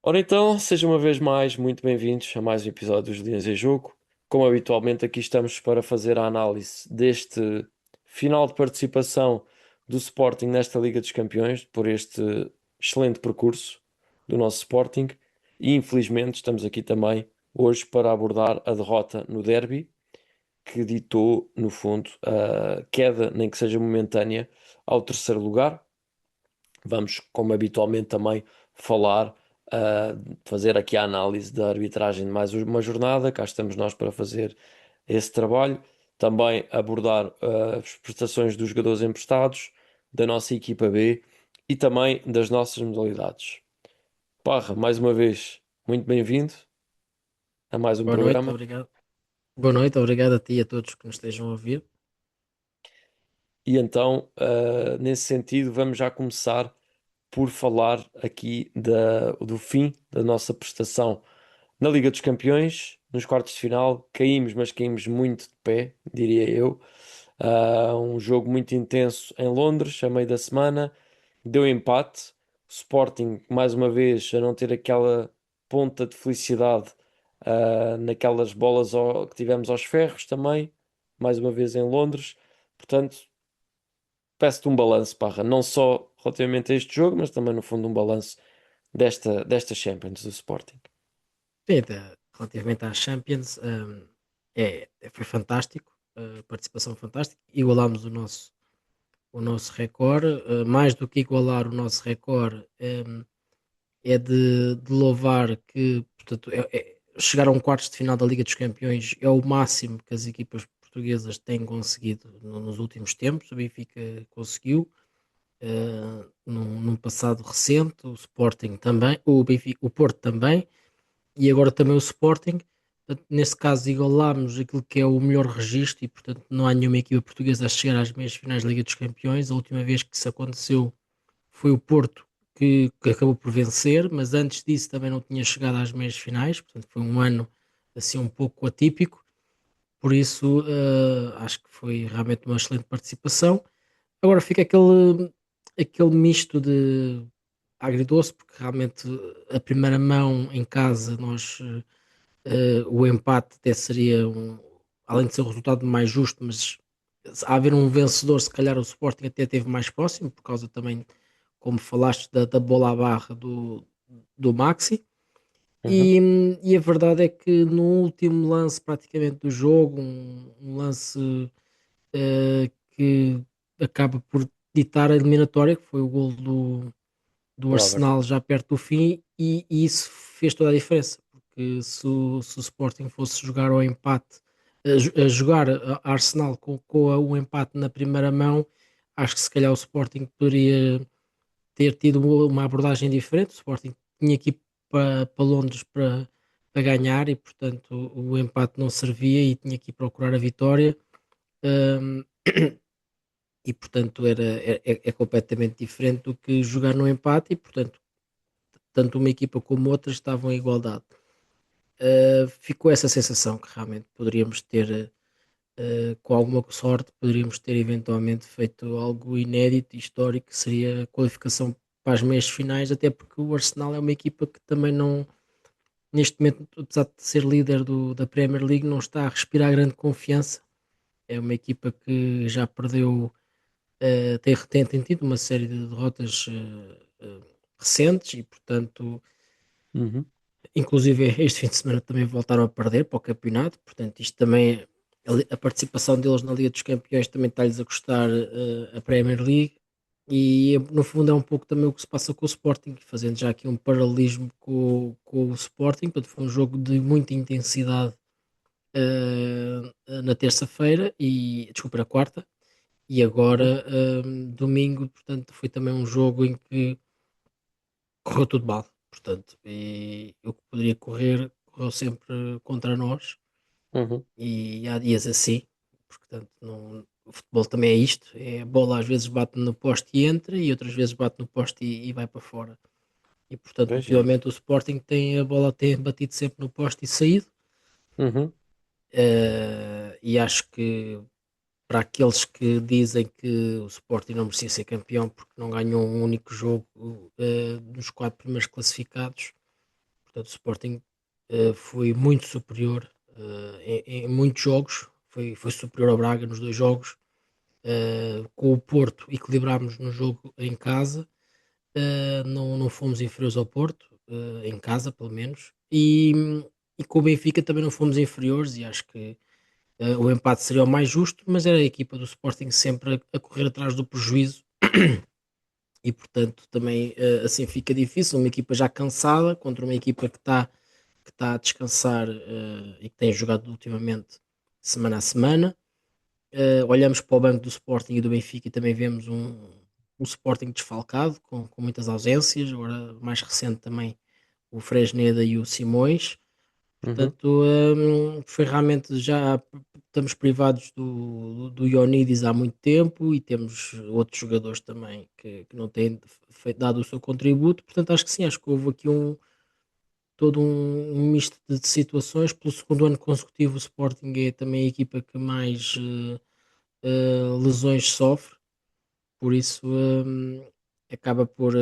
Ora então, sejam uma vez mais muito bem-vindos a mais um episódio dos Linhas em Jogo. Como habitualmente, aqui estamos para fazer a análise deste final de participação do Sporting nesta Liga dos Campeões, por este excelente percurso do nosso Sporting. E infelizmente estamos aqui também hoje para abordar a derrota no derby, que ditou, no fundo, a queda, nem que seja momentânea, ao terceiro lugar. Vamos, como habitualmente, também falar, fazer aqui a análise da arbitragem de mais uma jornada. Cá estamos nós para fazer esse trabalho. Também abordar as prestações dos jogadores emprestados, da nossa equipa B e também das nossas modalidades. Parra, mais uma vez, muito bem-vindo a mais um Boa noite, programa. obrigado. Boa noite, obrigado a ti e a todos que nos estejam a ouvir. E então, nesse sentido, vamos já começar por falar aqui do fim da nossa prestação na Liga dos Campeões. Nos quartos de final, caímos, mas caímos muito de pé, diria eu. Um jogo muito intenso em Londres, a meio da semana, deu empate. O Sporting, mais uma vez, a não ter aquela ponta de felicidade, naquelas bolas que tivemos aos ferros também, mais uma vez em Londres. Portanto, peço-te um balanço, Parra, não só relativamente a este jogo, mas também, no fundo, um balanço desta Champions do Sporting. Sim, relativamente às Champions, foi fantástico, participação fantástica. Igualámos o nosso recorde. Mais do que igualar o nosso recorde, é de louvar que, portanto, chegar a um quartos de final da Liga dos Campeões é o máximo que as equipas portuguesas têm conseguido nos últimos tempos. O Benfica conseguiu. Num passado recente, o Sporting também, o Benfica, o Porto também, e agora também o Sporting. Portanto, nesse caso, igualámos aquilo que é o melhor registro e, portanto, não há nenhuma equipa portuguesa a chegar às meias finais da Liga dos Campeões. A última vez que isso aconteceu foi o Porto que acabou por vencer, mas antes disso também não tinha chegado às meias finais, portanto, foi um ano assim um pouco atípico. Por isso, acho que foi realmente uma excelente participação. Agora fica aquele misto de agridoce, porque realmente a primeira mão em casa, o empate até seria, além de ser o resultado mais justo, mas se haver um vencedor, se calhar o Sporting até teve mais próximo, por causa também, como falaste, da bola à barra do Maxi. Uhum. E a verdade é que no último lance praticamente do jogo, um lance que acaba por ditar a eliminatória, que foi o gol do Robert. Arsenal já perto do fim, e isso fez toda a diferença, porque se o Sporting fosse jogar ao empate, a jogar a Arsenal com o empate na primeira mão, acho que se calhar o Sporting poderia ter tido uma abordagem diferente. O Sporting tinha que ir para Londres para ganhar e, portanto, o empate não servia e tinha que ir procurar a vitória. Um, e portanto é completamente diferente do que jogar no empate e portanto tanto uma equipa como outra estavam em igualdade. Ficou essa sensação que realmente poderíamos ter, com alguma sorte, poderíamos ter eventualmente feito algo inédito e histórico, que seria a qualificação para as meias finais, até porque o Arsenal é uma equipa que também não, neste momento, apesar de ser líder da Premier League, não está a respirar grande confiança. É uma equipa que já perdeu. Tem tido uma série de derrotas recentes e, portanto, Uhum. inclusive este fim de semana também voltaram a perder para o campeonato. Portanto, isto também, a participação deles na Liga dos Campeões também está-lhes a custar a Premier League. E no fundo é um pouco também o que se passa com o Sporting, fazendo já aqui um paralelismo com o Sporting. Portanto, foi um jogo de muita intensidade na terça-feira e desculpa, na quarta. E Uhum. agora, domingo, portanto, foi também um jogo em que correu tudo mal. Portanto, e o que poderia correr, correu sempre contra nós. Uhum. E há dias assim, portanto, o futebol também é isto: é a bola às vezes bate no poste e entra, e outras vezes bate no poste e vai para fora. E portanto, Pois é isso. ultimamente o Sporting tem a bola tem batido sempre no poste e saído. Uhum. E acho que para aqueles que dizem que o Sporting não merecia ser campeão porque não ganhou um único jogo nos quatro primeiros classificados, Portanto, o Sporting foi muito superior em muitos jogos, foi superior ao Braga nos dois jogos. Com o Porto equilibrámos no jogo em casa, não fomos inferiores ao Porto, em casa pelo menos, e com o Benfica também não fomos inferiores e acho que o empate seria o mais justo, mas era a equipa do Sporting sempre a correr atrás do prejuízo e portanto também assim fica difícil, uma equipa já cansada contra uma equipa que está a descansar e que tem jogado ultimamente semana a semana. Olhamos para o banco do Sporting e do Benfica e também vemos um Sporting desfalcado, com muitas ausências, agora mais recente também o Fresneda e o Simões. Uhum. Portanto, foi realmente já estamos privados do Ioannidis há muito tempo e temos outros jogadores também que não têm dado o seu contributo. Portanto, acho que sim, acho que houve aqui todo um misto de situações. Pelo segundo ano consecutivo, o Sporting é também a equipa que mais lesões sofre, por isso acaba por,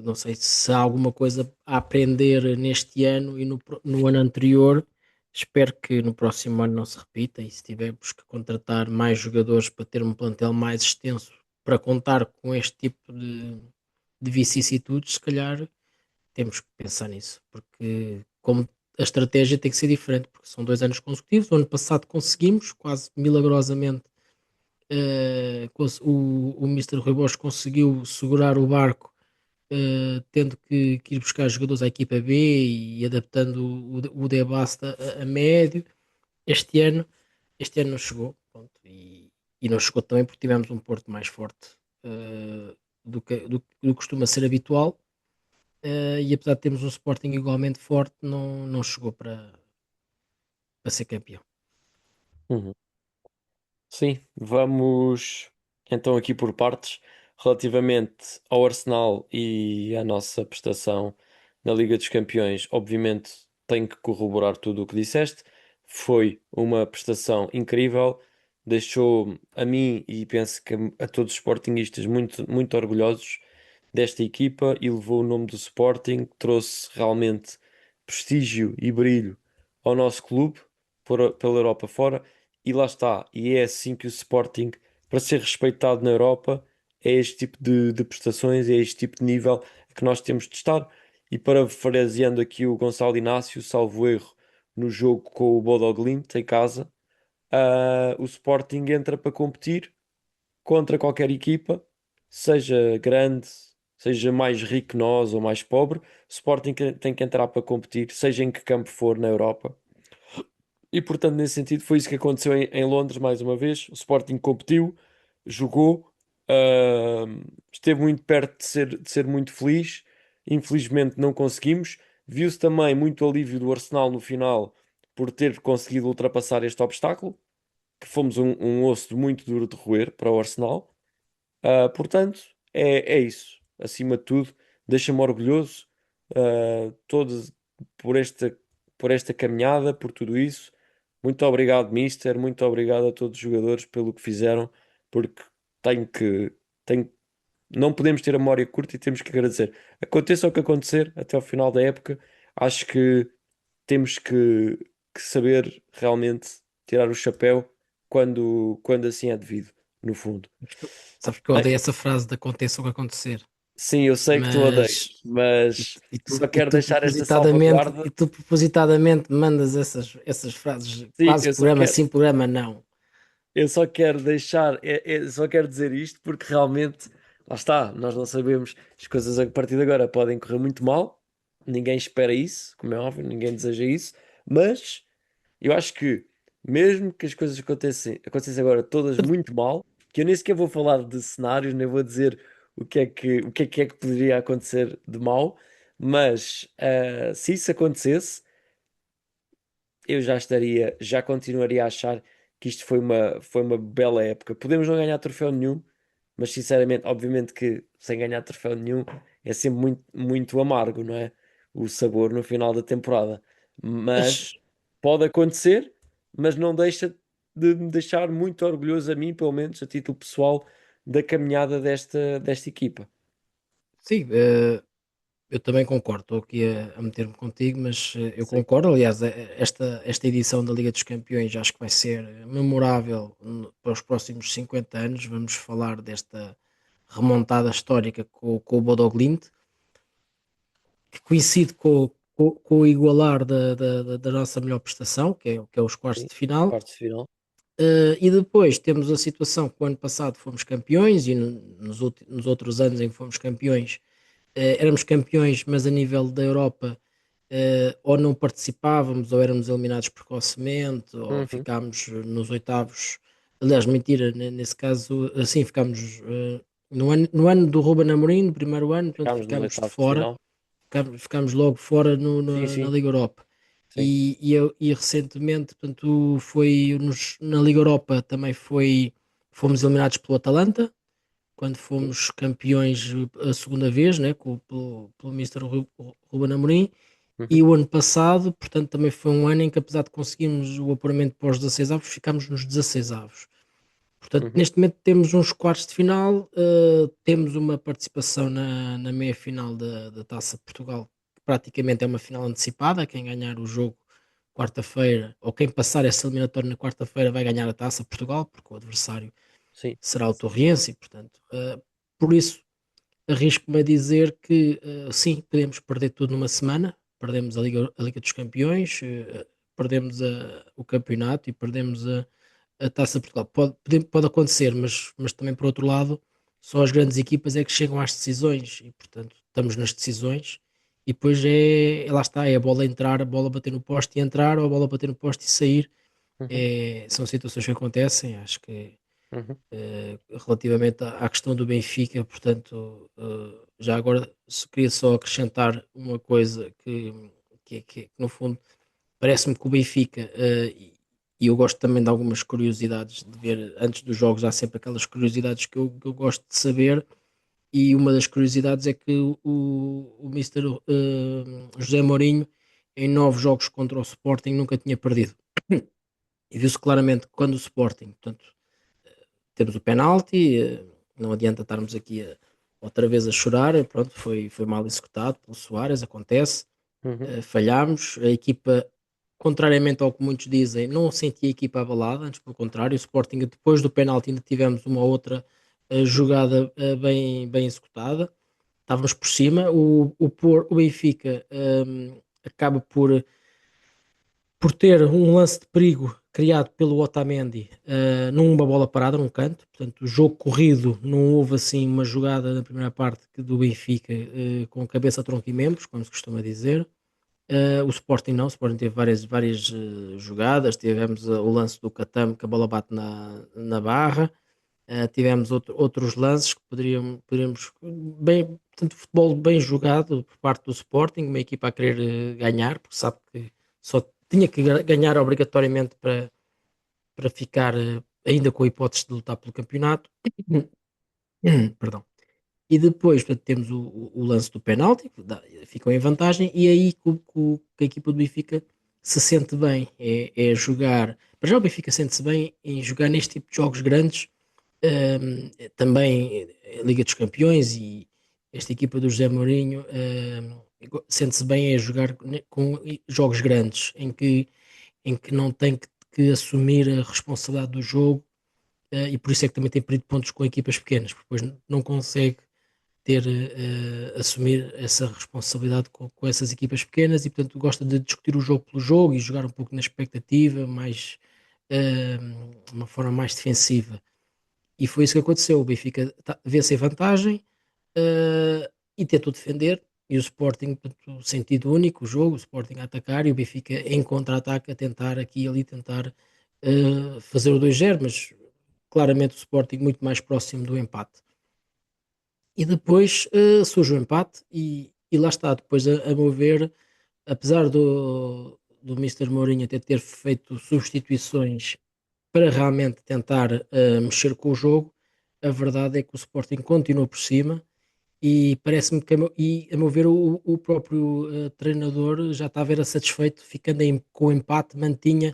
não sei se há alguma coisa a aprender neste ano e no ano anterior. Espero que no próximo ano não se repita e se tivermos que contratar mais jogadores para ter um plantel mais extenso para contar com este tipo de vicissitudes, se calhar temos que pensar nisso, porque como a estratégia tem que ser diferente, porque são 2 anos consecutivos. O ano passado conseguimos, quase milagrosamente, o Mr. Rui Borges conseguiu segurar o barco, tendo que ir buscar jogadores à equipa B e adaptando o Debasta a médio. Este ano, este ano não chegou, pronto, e não chegou também porque tivemos um Porto mais forte do que costuma ser habitual. E apesar de termos um Sporting igualmente forte, não chegou para ser campeão. Uhum. Sim, vamos então aqui por partes. Relativamente ao Arsenal e à nossa prestação na Liga dos Campeões, obviamente tenho que corroborar tudo o que disseste. Foi uma prestação incrível, deixou a mim e penso que a todos os sportinguistas muito, muito orgulhosos desta equipa e levou o nome do Sporting, trouxe realmente prestígio e brilho ao nosso clube pela Europa fora. E lá está, e é assim que o Sporting, para ser respeitado na Europa, é este tipo de prestações, é este tipo de nível que nós temos de estar. E parafraseando aqui o Gonçalo Inácio, salvo erro, no jogo com o Bodo Glimt em casa, o Sporting entra para competir contra qualquer equipa, seja grande, seja mais rico que nós ou mais pobre. O Sporting tem que entrar para competir, seja em que campo for na Europa. E portanto, nesse sentido, foi isso que aconteceu em Londres mais uma vez. O Sporting competiu, jogou, esteve muito perto de ser muito feliz. Infelizmente, não conseguimos. Viu-se também muito alívio do Arsenal no final por ter conseguido ultrapassar este obstáculo, que fomos um osso muito duro de roer para o Arsenal. Portanto, é isso. Acima de tudo, deixa-me orgulhoso, todo por esta caminhada, por tudo isso. Muito obrigado, Mister. Muito obrigado a todos os jogadores pelo que fizeram, porque tenho que, tenho, não podemos ter a memória curta e temos que agradecer. Aconteça o que acontecer até ao final da época, acho que temos que saber realmente tirar o chapéu quando assim é devido, no fundo. Sabes que eu odeio essa frase de aconteça o que acontecer. Sim, eu sei que tu Mas odeias, mas e tu, só e quero tu deixar esta propositadamente e salvaguarda. tu propositadamente mandas essas frases Sim, quase eu só programa quero, sim, programa não. eu só quero deixar, só quero dizer isto porque realmente, lá está, nós não sabemos, as coisas a partir de agora podem correr muito mal, ninguém espera isso, como é óbvio, ninguém deseja isso, mas eu acho que mesmo que as coisas acontecem agora todas muito mal, que eu nem sequer vou falar de cenários, nem vou dizer o que é que poderia acontecer de mal, mas se isso acontecesse, eu já continuaria a achar que isto foi uma bela época. Podemos não ganhar troféu nenhum, mas sinceramente, obviamente que sem ganhar troféu nenhum é sempre muito, muito amargo, não é? O sabor no final da temporada. Mas Mas pode acontecer, mas não deixa de me deixar muito orgulhoso a mim, pelo menos a título pessoal, da caminhada desta equipa. sim, Eu também concordo, estou aqui a meter-me contigo, mas eu Sim, concordo. Aliás, esta edição da Liga dos Campeões acho que vai ser memorável para os próximos 50 anos. Vamos falar desta remontada histórica com o Bodo Glimt, que coincide com o igualar da nossa melhor prestação, que é os quartos sim. de final. Quartos de final. E depois temos a situação que o ano passado fomos campeões e nos outros anos em que fomos campeões, éramos campeões, mas a nível da Europa, ou não participávamos, ou éramos eliminados precocemente, ou Uhum. ficámos nos oitavos. Aliás, mentira, nesse caso, assim, ficámos no ano do Ruben Amorim, no primeiro ano, portanto, Ficámos nos ficámos de oitavos de fora, final. ficámos logo fora Sim, na sim, Liga Europa. sim. E recentemente, portanto, na Liga Europa também fomos eliminados pelo Atalanta, quando Sim. fomos campeões a segunda vez, né, pelo Mister Ruben Amorim. Uhum. E o ano passado, portanto, também foi um ano em que, apesar de conseguirmos o apuramento para os 16 avos, ficámos nos 16 avos. Portanto, Uhum. neste momento temos uns quartos de final, temos uma participação na meia-final da Taça de Portugal, que praticamente é uma final antecipada. Quem ganhar o jogo quarta-feira, ou quem passar essa eliminatória na quarta-feira, vai ganhar a Taça de Portugal, porque o adversário Sim. será o Torriense, e, portanto, por isso arrisco-me a dizer que sim, podemos perder tudo numa semana. Perdemos a Liga dos Campeões, perdemos o campeonato e perdemos a Taça de Portugal. Pode acontecer, mas também por outro lado, só as grandes equipas é que chegam às decisões e, portanto, estamos nas decisões. E depois lá está, é a bola entrar, a bola bater no poste e entrar, ou a bola bater no poste e sair. Uhum. São situações que acontecem. Acho que Uhum. relativamente à questão do Benfica, portanto, já agora queria só acrescentar uma coisa que no fundo parece-me que o Benfica, e eu gosto também de algumas curiosidades de ver antes dos jogos, há sempre aquelas curiosidades que eu gosto de saber, e uma das curiosidades é que o Mister José Mourinho, em 9 jogos contra o Sporting, nunca tinha perdido. E viu-se claramente que quando o Sporting, portanto, temos o penalti, não adianta estarmos aqui outra vez a chorar, pronto, foi mal executado pelo Soares, acontece, Uhum. falhámos, a equipa, contrariamente ao que muitos dizem, não senti a equipa abalada, antes pelo contrário, o Sporting depois do penalti ainda tivemos uma outra jogada bem executada, estávamos por cima, o Benfica acaba por ter um lance de perigo criado pelo Otamendi numa bola parada, num canto. Portanto, o jogo corrido, não houve assim uma jogada na primeira parte do Benfica com cabeça, tronco e membros, como se costuma dizer. O Sporting não, o Sporting teve várias jogadas, tivemos o lance do Catamo que a bola bate na barra. Tivemos outros lances que poderíamos bem, portanto, futebol bem jogado por parte do Sporting, uma equipa a querer ganhar, porque sabe que só tinha que ganhar obrigatoriamente para ficar ainda com a hipótese de lutar pelo campeonato. Perdão. E depois, portanto, temos o lance do penalti, que ficam em vantagem, e aí que a equipa do Benfica se sente bem, é jogar. Para já o Benfica sente-se bem em jogar neste tipo de jogos grandes, também Liga dos Campeões, e esta equipa do José Mourinho sente-se bem a jogar com jogos grandes, em que não tem que assumir a responsabilidade do jogo, e por isso é que também tem perdido pontos com equipas pequenas, porque depois não consegue assumir essa responsabilidade com essas equipas pequenas, e portanto gosta de discutir o jogo pelo jogo e jogar um pouco na expectativa, uma forma mais defensiva. E foi isso que aconteceu. O Benfica vê-se em vantagem e tentou defender. E o Sporting, portanto, sentido único, o jogo, o Sporting a atacar e o Benfica em contra-ataque a tentar aqui e ali, tentar fazer o 2-0, mas claramente o Sporting muito mais próximo do empate. E depois surge o empate e lá está. Depois, a meu ver, apesar do Mister Mourinho ter feito substituições para realmente tentar mexer com o jogo, a verdade é que o Sporting continua por cima e parece-me que, a meu ver, o próprio treinador já está a ver satisfeito, ficando com o empate, mantinha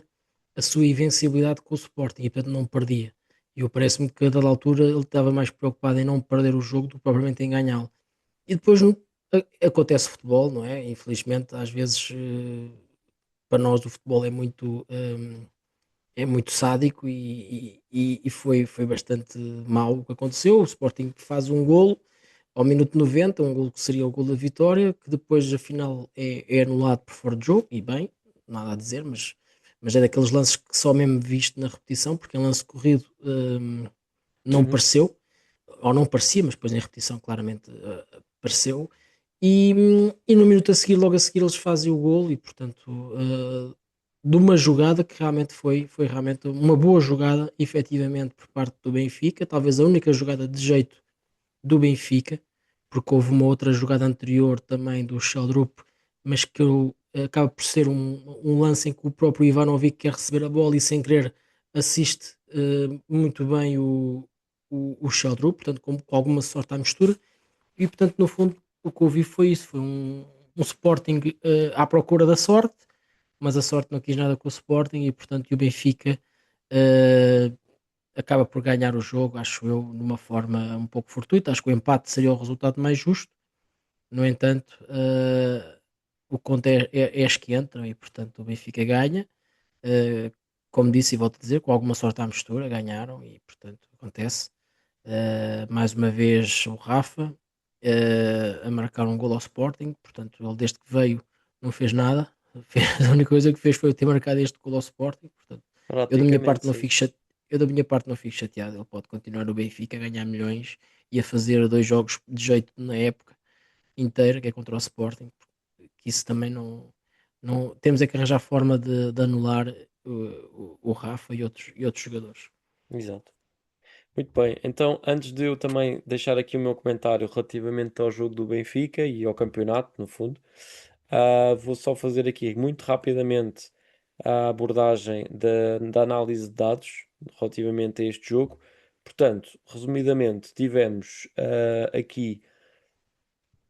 a sua invencibilidade com o Sporting e, portanto, não perdia. E eu parece-me que a dada altura ele estava mais preocupado em não perder o jogo do que propriamente em ganhá-lo. E depois, Acontece futebol, não é? Infelizmente, às vezes, para nós o futebol é muito sádico e foi bastante mau o que aconteceu. O Sporting faz um golo ao minuto 90, um golo que seria o golo da vitória, que depois, afinal, é anulado por fora de jogo, e bem, nada a dizer, mas é daqueles lances que só mesmo visto na repetição, porque em lance corrido não Uhum. pareceu, ou não parecia, mas depois em repetição claramente pareceu. E no minuto a seguir, logo a seguir, eles fazem o golo e, portanto, de uma jogada que realmente foi realmente uma boa jogada, efetivamente, por parte do Benfica, talvez a única jogada de jeito do Benfica, porque houve uma outra jogada anterior também do Sheldrup, mas que acaba por ser um lance em que o próprio Ivanovic quer receber a bola e sem querer assiste muito bem o Sheldrup, portanto com alguma sorte à mistura, e portanto no fundo o que eu vi foi isso, foi um Sporting à procura da sorte, mas a sorte não quis nada com o Sporting e portanto o Benfica eh, acaba por ganhar o jogo, acho eu, de uma forma um pouco fortuita. Acho que o empate seria o resultado mais justo. No entanto, o que conta é as que entram e, portanto, o Benfica ganha. Eh, Como disse e volto a dizer, com alguma sorte à mistura, ganharam e, portanto, acontece. Mais uma vez o Rafa a marcar um gol ao Sporting, portanto, ele desde que veio não fez nada. A única coisa que fez foi ter marcado este gol ao Sporting, portanto, eu da minha Praticamente, parte não sim. fico chateado. Eu da minha parte não fico chateado, ele pode continuar no Benfica a ganhar milhões e a fazer dois jogos de jeito na época inteira, que é contra o Sporting, porque isso também não temos é que arranjar forma de anular o Rafa e outros jogadores. Exato. Muito bem, então antes de eu também deixar aqui o meu comentário relativamente ao jogo do Benfica e ao campeonato, no fundo, vou só fazer aqui muito rapidamente a abordagem da análise de dados relativamente a este jogo. Portanto, resumidamente, tivemos aqui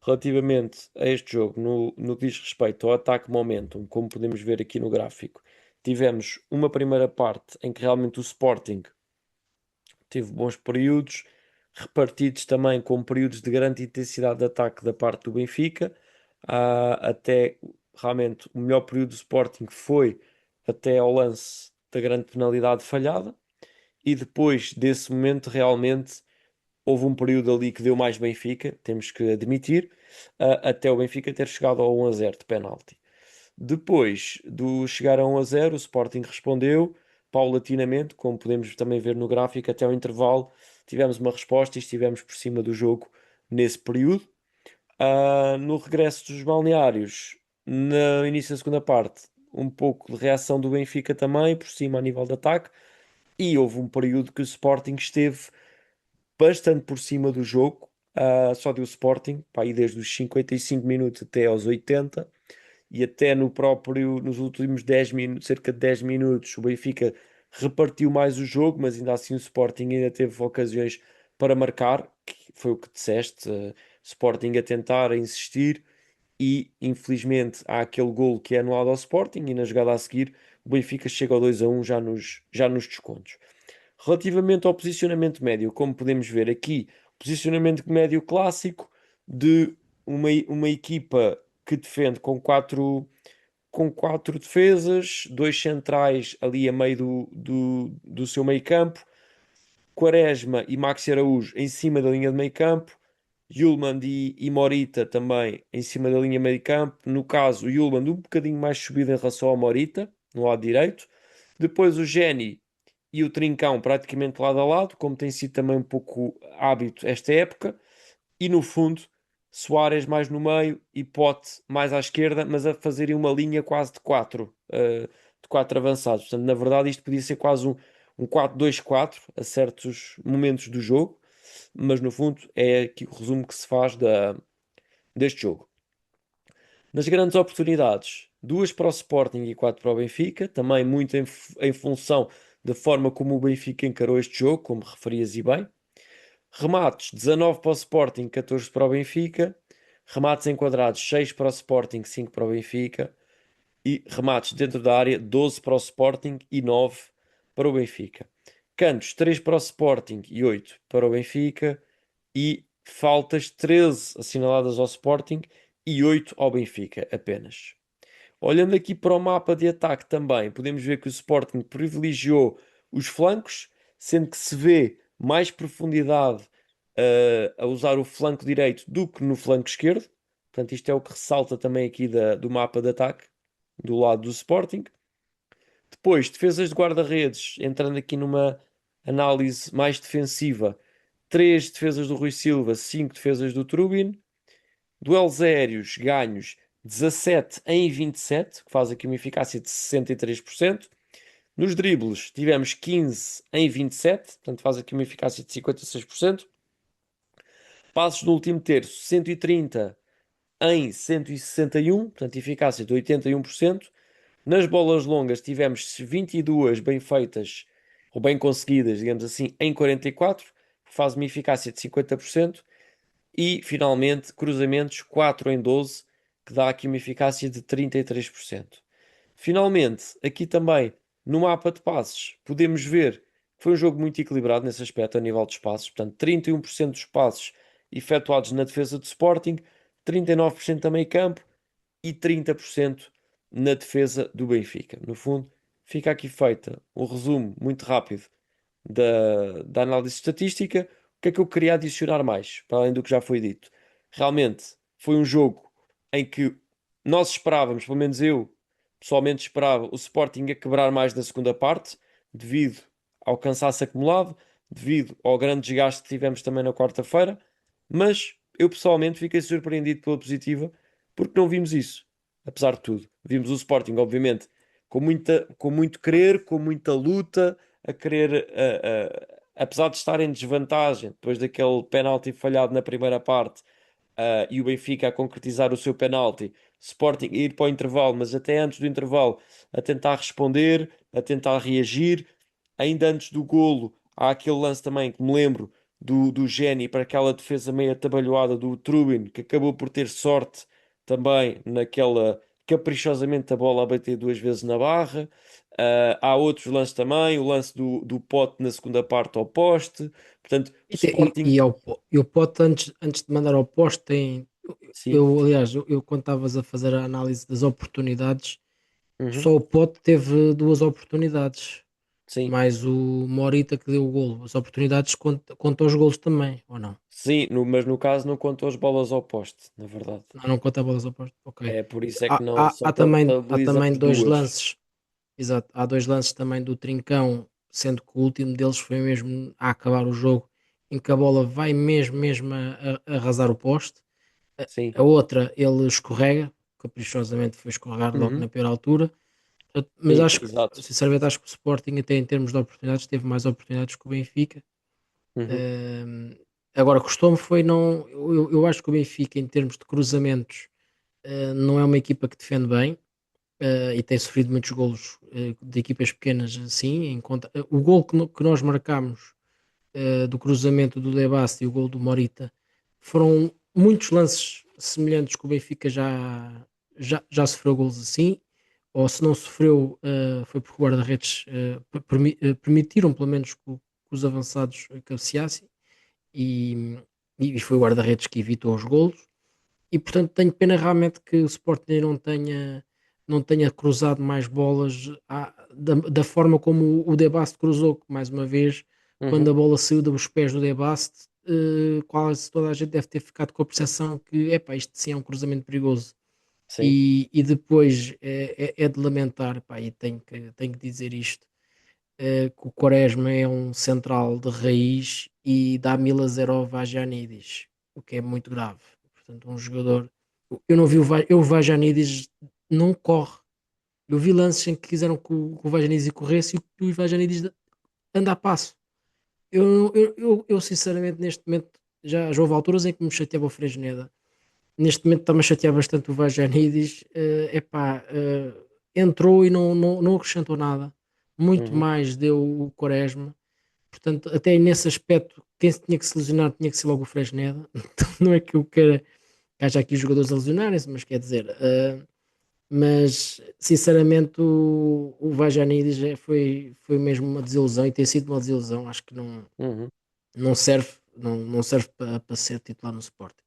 relativamente a este jogo, no que diz respeito ao ataque momentum, como podemos ver aqui no gráfico, tivemos uma primeira parte em que realmente o Sporting teve bons períodos, repartidos também com períodos de grande intensidade de ataque da parte do Benfica. Até realmente o melhor período do Sporting foi até ao lance da grande penalidade falhada, e depois desse momento realmente houve um período ali que deu mais Benfica, temos que admitir, até o Benfica ter chegado ao 1-0 de penalti. Depois do chegar a 1-0, o Sporting respondeu paulatinamente, como podemos também ver no gráfico, até ao intervalo tivemos uma resposta e estivemos por cima do jogo nesse período. No regresso dos balneários, no início da segunda parte, um pouco de reação do Benfica também, por cima a nível de ataque, e houve um período que o Sporting esteve bastante por cima do jogo, só deu Sporting, pá, aí desde os 55 minutos até aos 80, e até nos últimos 10 minutos, cerca de 10 minutos, o Benfica repartiu mais o jogo, mas ainda assim o Sporting ainda teve ocasiões para marcar, que foi o que disseste, Sporting a tentar, a insistir, e infelizmente há aquele golo que é anulado ao Sporting, e na jogada a seguir o Benfica chega ao 2-1 já nos descontos. Relativamente ao posicionamento médio, como podemos ver aqui, posicionamento médio clássico de uma equipa que defende com quatro defesas, dois centrais ali a meio do seu meio campo, Quaresma e Maxi Araújo em cima da linha de meio campo, Yulman e Morita também em cima da linha de meio campo. No caso, o Yulman um bocadinho mais subido em relação ao Morita, no lado direito. Depois o Geni e o Trincão praticamente lado a lado, como tem sido também um pouco hábito esta época. E no fundo, Soares mais no meio e Pote mais à esquerda, mas a fazerem uma linha quase de quatro avançados. Portanto, na verdade, isto podia ser quase um 4-2-4 a certos momentos do jogo, mas no fundo é aqui o resumo que se faz deste jogo. Nas grandes oportunidades, duas para o Sporting e quatro para o Benfica, também muito em função da forma como o Benfica encarou este jogo, como referias e bem. Remates, 19 para o Sporting, 14 para o Benfica. Remates enquadrados, 6 para o Sporting, 5 para o Benfica. E remates dentro da área, 12 para o Sporting e 9 para o Benfica. Cantos, 3 para o Sporting e 8 para o Benfica. E faltas 13 assinaladas ao Sporting e 8 ao Benfica apenas. Olhando aqui para o mapa de ataque também, podemos ver que o Sporting privilegiou os flancos, sendo que se vê mais profundidade a usar o flanco direito do que no flanco esquerdo. Portanto, isto é o que ressalta também aqui do mapa de ataque, do lado do Sporting. Depois, defesas de guarda-redes, entrando aqui numa análise mais defensiva. 3 defesas do Rui Silva, 5 defesas do Trubin. Duelos aéreos ganhos 17 em 27, que faz aqui uma eficácia de 63%. Nos dribles tivemos 15 em 27, portanto faz aqui uma eficácia de 56%. Passos no último terço, 130 em 161, portanto eficácia de 81%. Nas bolas longas tivemos 22 bem feitas, ou bem conseguidas, digamos assim, em 44, que faz uma eficácia de 50%. E, finalmente, cruzamentos 4 em 12, que dá aqui uma eficácia de 33%. Finalmente, aqui também, no mapa de passes, podemos ver que foi um jogo muito equilibrado nesse aspecto, a nível de passes. Portanto, 31% dos passes efetuados na defesa do Sporting, 39% a meio campo e 30% na defesa do Benfica. No fundo, fica aqui feita um resumo muito rápido da análise estatística. O que é que eu queria adicionar mais, para além do que já foi dito? Realmente foi um jogo em que nós esperávamos, pelo menos eu pessoalmente esperava, o Sporting a quebrar mais na segunda parte, devido ao cansaço acumulado, devido ao grande desgaste que tivemos também na quarta-feira, mas eu pessoalmente fiquei surpreendido pela positiva, porque não vimos isso, apesar de tudo. Vimos o Sporting, obviamente, com muito querer, com muita luta, a querer, apesar de estar em desvantagem depois daquele penalti falhado na primeira parte, e o Benfica a concretizar o seu penalti, Sporting a ir para o intervalo, mas até antes do intervalo a tentar responder, a tentar reagir. Ainda antes do golo, há aquele lance também que me lembro do Géni para aquela defesa meio atabalhoada do Trubin, que acabou por ter sorte também naquela caprichosamente a bola a bater duas vezes na barra. Há outros lances também, o lance do Pote na segunda parte ao poste. Portanto, o Sporting, E o Pote, antes de mandar ao poste, tem. sim, Aliás, eu quando estavas a fazer a análise das oportunidades, uhum, só o Pote teve duas oportunidades, sim, mais o Morita que deu o golo. As oportunidades contam os golos também, ou não? sim, mas no caso não contou as bolas ao poste, na verdade. Não, não conta bolas opostas. Ok. É por isso é que não só Há também tabelizamos dois duas. lances. Exato. Há dois lances também do Trincão, sendo que o último deles foi mesmo a acabar o jogo, em que a bola vai mesmo a arrasar o poste. Sim. A outra, ele escorrega, caprichosamente foi escorregar logo na Uhum. pior altura. Mas Sim, acho que, exato. sinceramente, acho que o Sporting, até em termos de oportunidades, teve mais oportunidades que o Benfica. Uhum. Ehm, Agora, custou-me foi não. Eu acho que o Benfica, em termos de cruzamentos, não é uma equipa que defende bem. E tem sofrido muitos golos de equipas pequenas assim. O gol que nós marcámos do cruzamento do Debasti e o gol do Morita foram muitos lances semelhantes que o Benfica já sofreu golos assim, ou se não sofreu, foi porque o guarda-redes permitiram pelo menos que os avançados cabeceassem e, e foi o guarda-redes que evitou os golos. E portanto tenho pena realmente que o Sporting não tenha cruzado mais bolas da forma como o Debast cruzou, que mais uma vez, quando Uhum. a bola saiu dos pés do Debast, quase toda a gente deve ter ficado com a percepção que epá, isto sim é um cruzamento perigoso. Sim. E depois é de lamentar, pá, e tenho que dizer isto, que o Quaresma é um central de raiz e dá Milazerov a Janidis, o que é muito grave. Portanto, um jogador. Eu não vi o Vajanidis não corre. Eu vi lances em que quiseram que o Vajanidis corresse e o Vajanidis anda a passo. Eu, sinceramente neste momento já houve alturas em que me chateava o Fresneda. Neste momento está-me a chatear bastante o Vajanidis. Epá, entrou e não acrescentou nada. Muito Uhum. mais deu o Quaresma. Portanto, até nesse aspecto, quem se tinha que se lesionar tinha que ser logo o Fresneda. Então, não é que eu queira que haja aqui os jogadores a lesionarem-se, mas quer dizer, mas sinceramente o Vajanidis foi mesmo uma desilusão e tem sido uma desilusão. Acho que Uhum. não serve. não serve para ser titular no Sporting.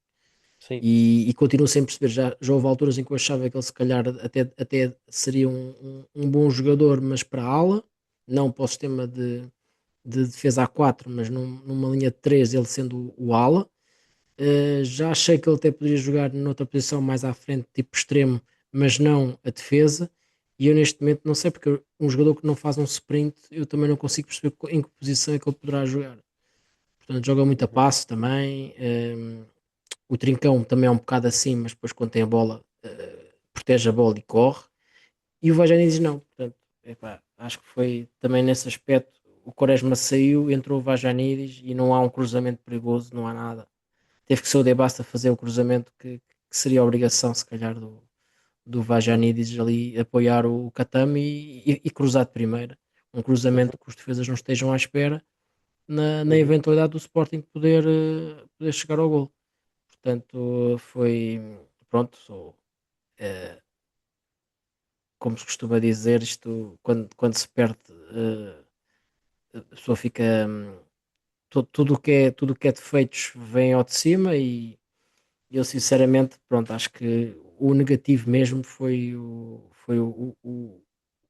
sim. E continuo sem perceber, já houve alturas em que eu achava que ele se calhar até seria um bom jogador, mas para a ala, não para o sistema de defesa a 4, mas numa linha de 3, ele sendo o ala. Já achei que ele até poderia jogar noutra posição mais à frente, tipo extremo, mas não a defesa. E eu neste momento não sei, porque um jogador que não faz um sprint, eu também não consigo perceber em que posição é que ele poderá jogar. Portanto, joga muito a Uhum. passe também. O Trincão também é um bocado assim, mas depois quando tem a bola, protege a bola e corre. E o Vajanidis não. Portanto, epá, acho que foi também nesse aspecto. O Quaresma saiu, entrou o Vajanidis e não há um cruzamento perigoso, não há nada. Teve que ser o De Basta fazer o cruzamento que seria a obrigação, se calhar, do Uhum. Vajanidis ali apoiar o Katami e cruzar de primeira. Um Uhum. cruzamento que os defesas não estejam à espera na Uhum. eventualidade do Sporting poder chegar ao gol. Portanto, foi pronto. Eh, Como se costuma dizer, isto quando se perde, a pessoa fica. Tudo o que é defeitos vem ao de cima e eu sinceramente, pronto, acho que o negativo mesmo foi o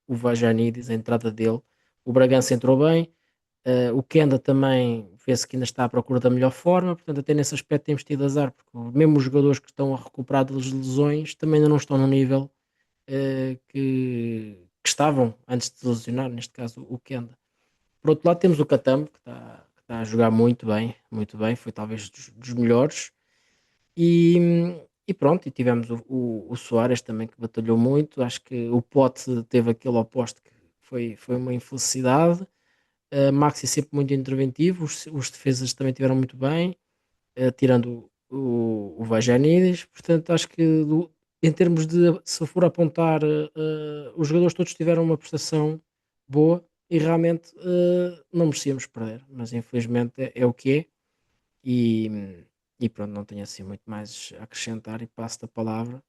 Vajanidis, a entrada dele. O Bragança entrou bem, o Kenda também vê-se que ainda está à procura da melhor forma, portanto, até nesse aspecto temos tido azar, porque mesmo os jogadores que estão a recuperar das lesões também ainda não estão no nível que estavam antes de se lesionar, neste caso o Kenda. Por outro lado, temos o Catambo, que está a jogar muito bem, foi talvez dos melhores. E pronto, e tivemos o Soares também que batalhou muito. Acho que o Pote teve aquele oposto que foi uma infelicidade. Maxi sempre muito interventivo, os defesas também tiveram muito bem, tirando o Vagianidis. Portanto, acho que em termos de se for apontar, os jogadores todos tiveram uma prestação boa e realmente não merecíamos perder, mas infelizmente é o que é. E, e pronto, não tenho assim muito mais a acrescentar e passo a palavra.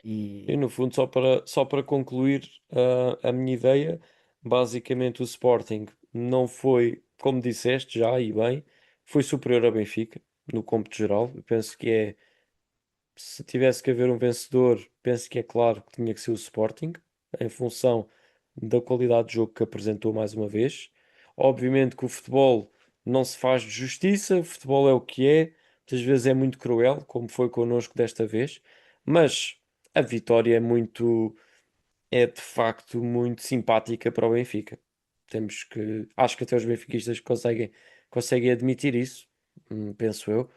E E no fundo, só para concluir a minha ideia, basicamente o Sporting não foi, como disseste já e bem, foi superior ao Benfica no cômputo geral. Eu penso que é, se tivesse que haver um vencedor, penso que é claro que tinha que ser o Sporting, em função da qualidade de jogo que apresentou mais uma vez. Obviamente que o futebol não se faz de justiça, o futebol é o que é, muitas vezes é muito cruel, como foi connosco desta vez, mas a vitória é de facto muito simpática para o Benfica. Acho que até os benfiquistas conseguem admitir isso, penso eu.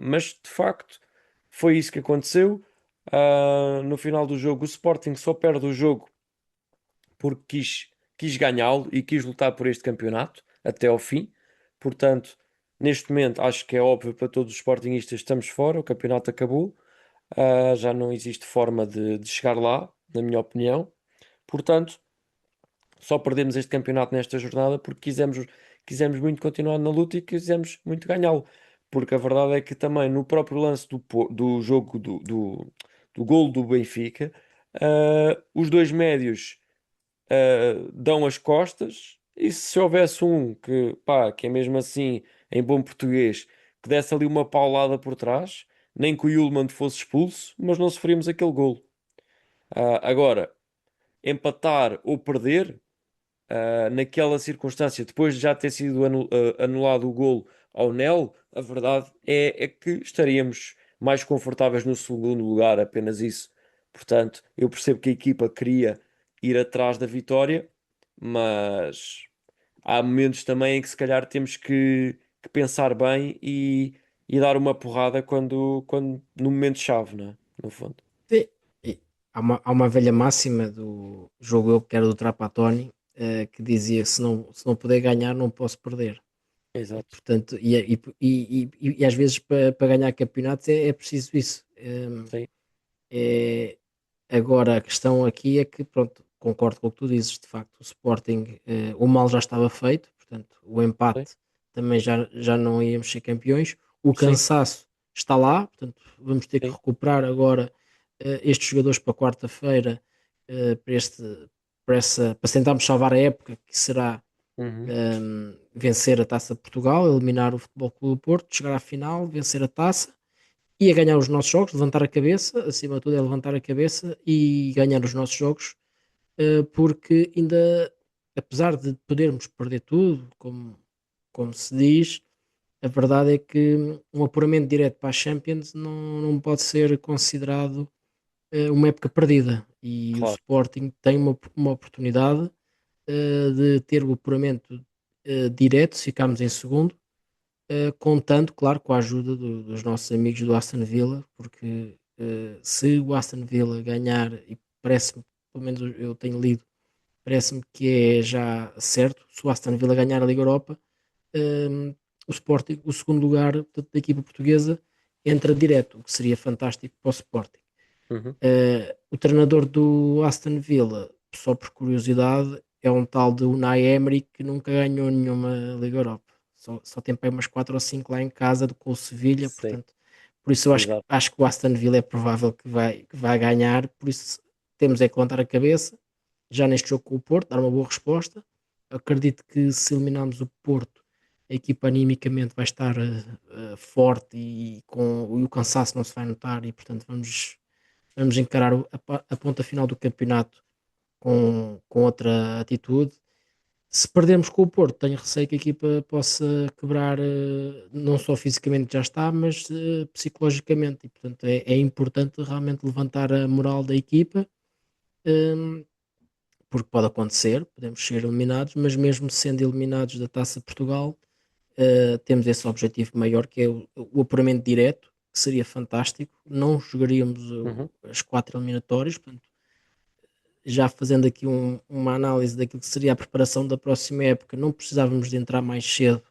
Mas de facto foi isso que aconteceu. No final do jogo, o Sporting só perde o jogo porque quis ganhá-lo e quis lutar por este campeonato até ao fim. Portanto, neste momento, acho que é óbvio para todos os sportinguistas, estamos fora, o campeonato acabou. Já não existe forma de chegar lá, na minha opinião. Portanto, só perdemos este campeonato nesta jornada porque quisemos muito continuar na luta e quisemos muito ganhá-lo. Porque a verdade é que também no próprio lance do jogo do golo do Benfica, os dois médios dão as costas e se houvesse um que, pá, que é mesmo assim, em bom português, que desse ali uma paulada por trás, nem que o Yulman fosse expulso, mas não sofríamos aquele golo. Agora, empatar ou perder, naquela circunstância, depois de já ter sido anulado o golo ao Nel, a verdade é que estaríamos mais confortáveis no segundo lugar, apenas isso. Portanto, eu percebo que a equipa queria ir atrás da vitória, mas há momentos também em que se calhar temos que pensar bem e dar uma porrada quando no momento-chave, não é? No fundo. sim, há uma velha máxima do jogo eu que era do Trapattoni, que dizia se não puder ganhar, não posso perder. E Exato. portanto, e às vezes para ganhar campeonatos é preciso isso. Sim, É, Agora a questão aqui é que, pronto, concordo com o que tu dizes, de facto, o Sporting, o mal já estava feito, portanto, o sim, empate também já não íamos ser campeões, o sim, cansaço está lá, portanto, vamos ter que sim. recuperar agora estes jogadores para quarta-feira, para tentarmos salvar a época, que será. Uhum. Vencer a Taça de Portugal, eliminar o Futebol Clube do Porto, chegar à final, vencer a taça e a ganhar os nossos jogos, levantar a cabeça, acima de tudo é levantar a cabeça e ganhar os nossos jogos, porque ainda, apesar de podermos perder tudo, como se diz, a verdade é que um apuramento direto para a Champions não pode ser considerado uma época perdida e o Claro. Sporting tem uma oportunidade de ter o apuramento direto, se ficarmos em segundo, contando, claro, com a ajuda dos nossos amigos do Aston Villa, porque se o Aston Villa ganhar, e parece-me, pelo menos eu tenho lido, parece-me que é já certo, se o Aston Villa ganhar a Liga Europa, um, o Sporting, o segundo lugar portanto, da equipa portuguesa, entra direto, o que seria fantástico para o Sporting. Uhum. O treinador do Aston Villa, só por curiosidade, é um tal de Unai Emery que nunca ganhou nenhuma Liga Europa. Só tem para aí umas 4 ou 5 lá em casa com o Sevilha, Sim, portanto, por isso eu acho, exato. acho que o Aston Villa é provável que vai ganhar, por isso temos é que levantar a cabeça, já neste jogo com o Porto, dar uma boa resposta. Acredito que se eliminarmos o Porto, a equipa animicamente vai estar forte e o cansaço não se vai notar e portanto vamos encarar a ponta final do campeonato com outra atitude. Se perdermos com o Porto, tenho receio que a equipa possa quebrar, não só fisicamente já está, mas psicologicamente. E, portanto, é importante realmente levantar a moral da equipa, hum, porque pode acontecer, podemos ser eliminados, mas mesmo sendo eliminados da Taça de Portugal, temos esse objetivo maior que é o apuramento direto, que seria fantástico. Não jogaríamos Uhum. as quatro eliminatórias, portanto, já fazendo aqui uma análise daquilo que seria a preparação da próxima época, não precisávamos de entrar mais cedo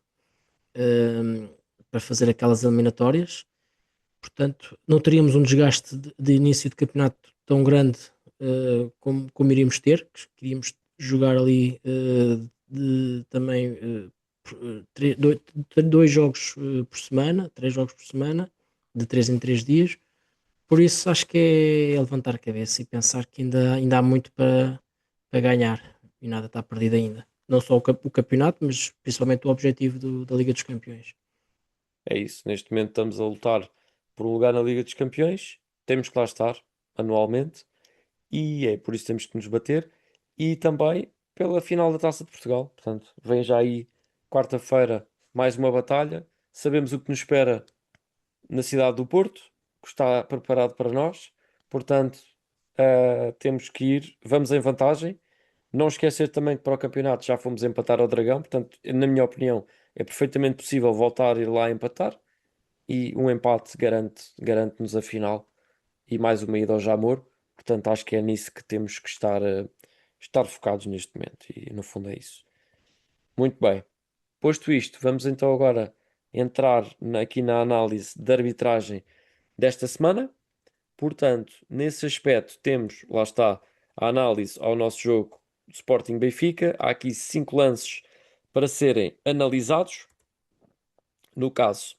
hum, para fazer aquelas eliminatórias. Portanto, não teríamos um desgaste de início de campeonato tão grande como iríamos ter, que queríamos jogar ali também dois jogos por semana, três jogos por semana, de 3 em 3 dias. Por isso acho que é levantar a cabeça e pensar que ainda há muito para ganhar e nada está perdido ainda. Não só o campeonato, mas principalmente o objetivo da Liga dos Campeões. É isso. Neste momento estamos a lutar por um lugar na Liga dos Campeões. Temos que lá estar anualmente e é por isso que temos que nos bater. E também pela final da Taça de Portugal. Portanto, vem já aí quarta-feira mais uma batalha. Sabemos o que nos espera na cidade do Porto, que está preparado para nós. Portanto, temos que ir. Vamos em vantagem. Não esquecer também que para o campeonato já fomos empatar ao Dragão. Portanto, na minha opinião, é perfeitamente possível voltar a ir lá empatar. E um empate garante-nos a final e mais uma ida ao Jamor. Portanto, acho que é nisso que temos que estar focados neste momento. E no fundo é isso. Muito bem. Posto isto, vamos então agora entrar aqui na análise da arbitragem desta semana. Portanto, nesse aspecto, temos, lá está, a análise ao nosso jogo Sporting Benfica. Há aqui 5 lances para serem analisados. No caso,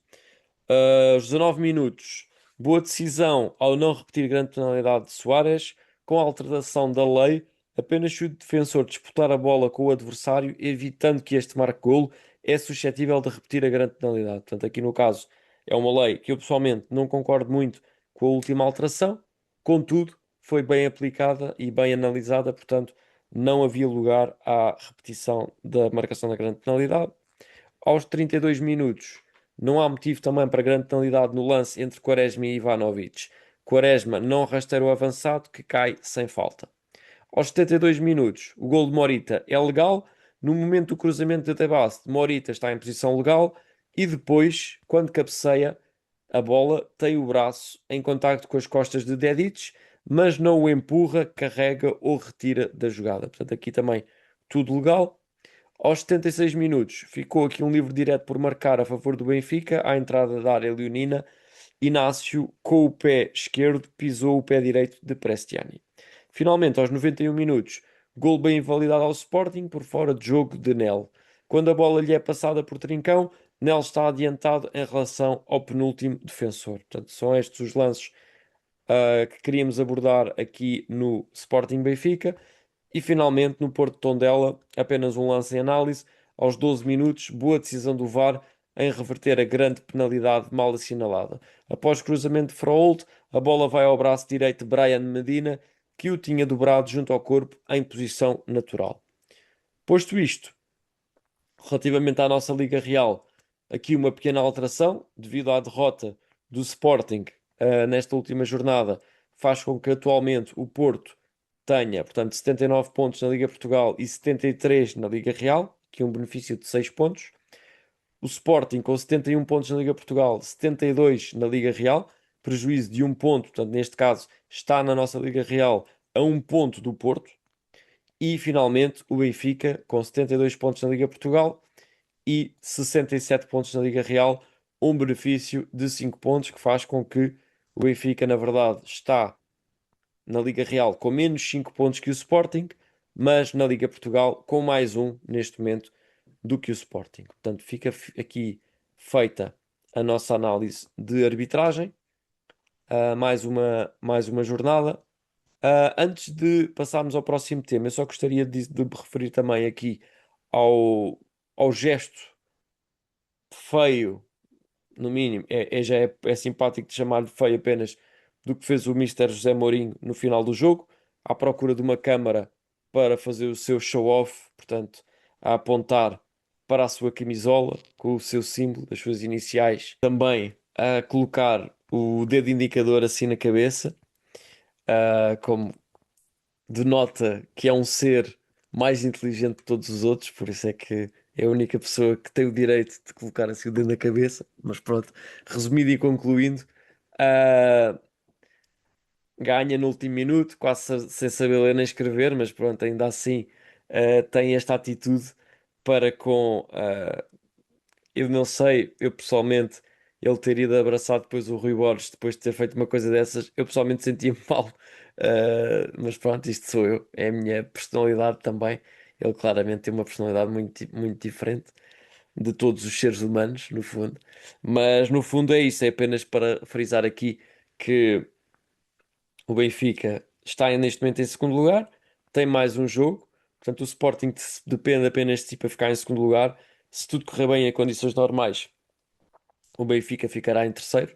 aos 19 minutos, boa decisão ao não repetir grande penalidade de Soares. Com a alteração da lei, apenas se o defensor disputar a bola com o adversário, evitando que este marque golo, é suscetível de repetir a grande penalidade. Portanto, aqui no caso, é uma lei que eu pessoalmente não concordo muito com a última alteração, contudo, foi bem aplicada e bem analisada, portanto, não havia lugar à repetição da marcação da grande penalidade. Aos 32 minutos, não há motivo também para grande penalidade no lance entre Quaresma e Ivanovic. Quaresma não rasteira o avançado que cai sem falta. Aos 72 minutos, o gol de Morita é legal. No momento do cruzamento de Tebas, Morita está em posição legal e depois, quando cabeceia, a bola tem o braço em contacto com as costas de Dedic, mas não o empurra, carrega ou retira da jogada. Portanto, aqui também tudo legal. Aos 76 minutos, ficou aqui um livre direto por marcar a favor do Benfica, à entrada da área leonina. Inácio, com o pé esquerdo, pisou o pé direito de Prestiani. Finalmente, aos 91 minutos, gol bem invalidado ao Sporting por fora de jogo de Nel. Quando a bola lhe é passada por Trincão, Nel está adiantado em relação ao penúltimo defensor. Portanto, são estes os lances que queríamos abordar aqui no Sporting Benfica. E finalmente, no Porto de Tondela, apenas um lance em análise. Aos 12 minutos, boa decisão do VAR em reverter a grande penalidade mal assinalada. Após cruzamento de Froholt, a bola vai ao braço direito de Brian Medina, que o tinha dobrado junto ao corpo em posição natural. Posto isto, relativamente à nossa Liga Real, aqui uma pequena alteração, devido à derrota do Sporting, nesta última jornada, faz com que atualmente o Porto tenha, portanto, 79 pontos na Liga Portugal e 73 na Liga Real, que é um benefício de 6 pontos. O Sporting com 71 pontos na Liga Portugal, 72 na Liga Real, prejuízo de um ponto, portanto, neste caso, está na nossa Liga Real a um ponto do Porto. E finalmente o Benfica com 72 pontos na Liga Portugal e 67 pontos na Liga Real, um benefício de 5 pontos que faz com que o Benfica, na verdade, está na Liga Real com menos 5 pontos que o Sporting, mas na Liga Portugal com mais um neste momento do que o Sporting. Portanto, fica aqui feita a nossa análise de arbitragem, mais uma jornada. Antes de passarmos ao próximo tema, eu só gostaria de me referir também aqui ao gesto feio, no mínimo, já é simpático de chamar-lhe feio apenas, do que fez o Mister José Mourinho no final do jogo, à procura de uma câmara para fazer o seu show-off, portanto, a apontar para a sua camisola com o seu símbolo, das suas iniciais, também a colocar o dedo indicador assim na cabeça, como denota que é um ser mais inteligente de todos os outros, por isso é que é a única pessoa que tem o direito de colocar assim o dedo na cabeça. Mas pronto, resumido e concluindo, ah, ganha no último minuto, quase sem saber ler nem escrever, mas pronto, ainda assim tem esta atitude para com. Eu não sei, eu pessoalmente, ele ter ido abraçar depois o Rui Borges, depois de ter feito uma coisa dessas, eu pessoalmente sentia-me mal. Mas pronto, isto sou eu, é a minha personalidade também. Ele claramente tem uma personalidade muito, muito diferente de todos os seres humanos, no fundo. Mas no fundo é isso, é apenas para frisar aqui que o Benfica está neste momento em segundo lugar, tem mais um jogo, portanto o Sporting depende apenas de si para ficar em segundo lugar. Se tudo correr bem em condições normais, o Benfica ficará em terceiro,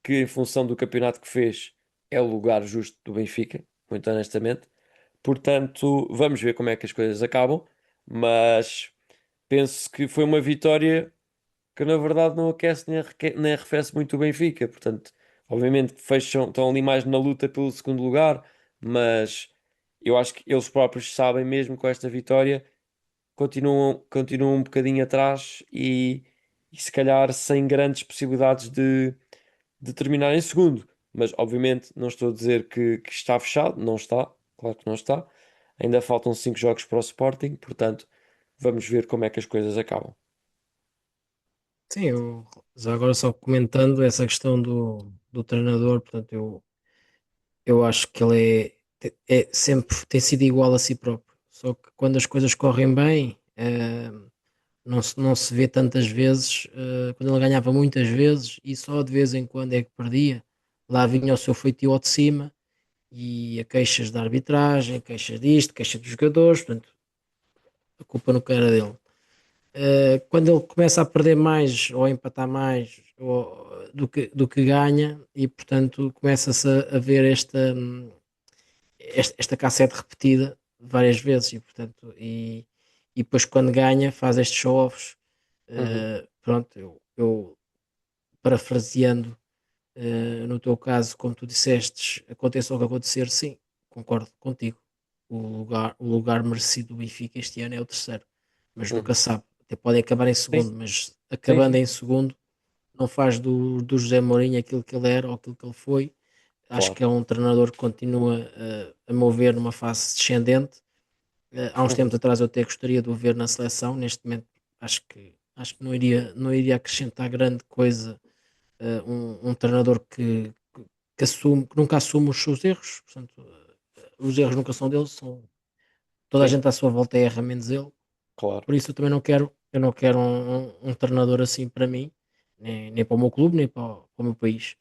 que em função do campeonato que fez é o lugar justo do Benfica, muito honestamente. Portanto, vamos ver como é que as coisas acabam, mas penso que foi uma vitória que na verdade não aquece nem arrefece muito o Benfica. Portanto, obviamente que fecham, estão ali mais na luta pelo segundo lugar, mas eu acho que eles próprios sabem mesmo com esta vitória, continuam um bocadinho atrás e se calhar sem grandes possibilidades de terminar em segundo. Mas obviamente não estou a dizer que está fechado, não está, claro que não está. Ainda faltam 5 jogos para o Sporting, portanto, vamos ver como é que as coisas acabam. Sim, já agora só comentando essa questão do treinador, portanto, eu acho que ele sempre tem sido igual a si próprio. Só que quando as coisas correm bem, não se vê tantas vezes, quando ele ganhava muitas vezes e só de vez em quando é que perdia, lá vinha o seu feitio ao de cima e a queixas da arbitragem, queixas disto, queixas dos jogadores, portanto, a culpa nunca era dele. Quando ele começa a perder mais ou a empatar mais do que ganha e portanto começa-se a ver esta cassete repetida várias vezes e depois quando ganha faz estes show-offs. Uhum. Pronto, eu parafraseando, no teu caso, como tu dissestes, aconteça o que acontecer, sim, concordo contigo. O lugar merecido do Benfica este ano é o terceiro, mas nunca Uhum. sabe. Até podem acabar em Sim, segundo, mas sim, acabando sim, em segundo, não faz do José Mourinho aquilo que ele era ou aquilo que ele foi. Acho claro. que é um treinador que continua a mover numa fase descendente. Há uns tempos Uhum. atrás eu até gostaria de o ver na seleção. Neste momento acho que não iria acrescentar grande coisa, um treinador que nunca assume os seus erros. Portanto, os erros nunca são dele, toda a Sim, gente à sua volta erra menos ele. claro. Por isso eu não quero um treinador assim para mim, nem para o meu clube, nem para o meu país.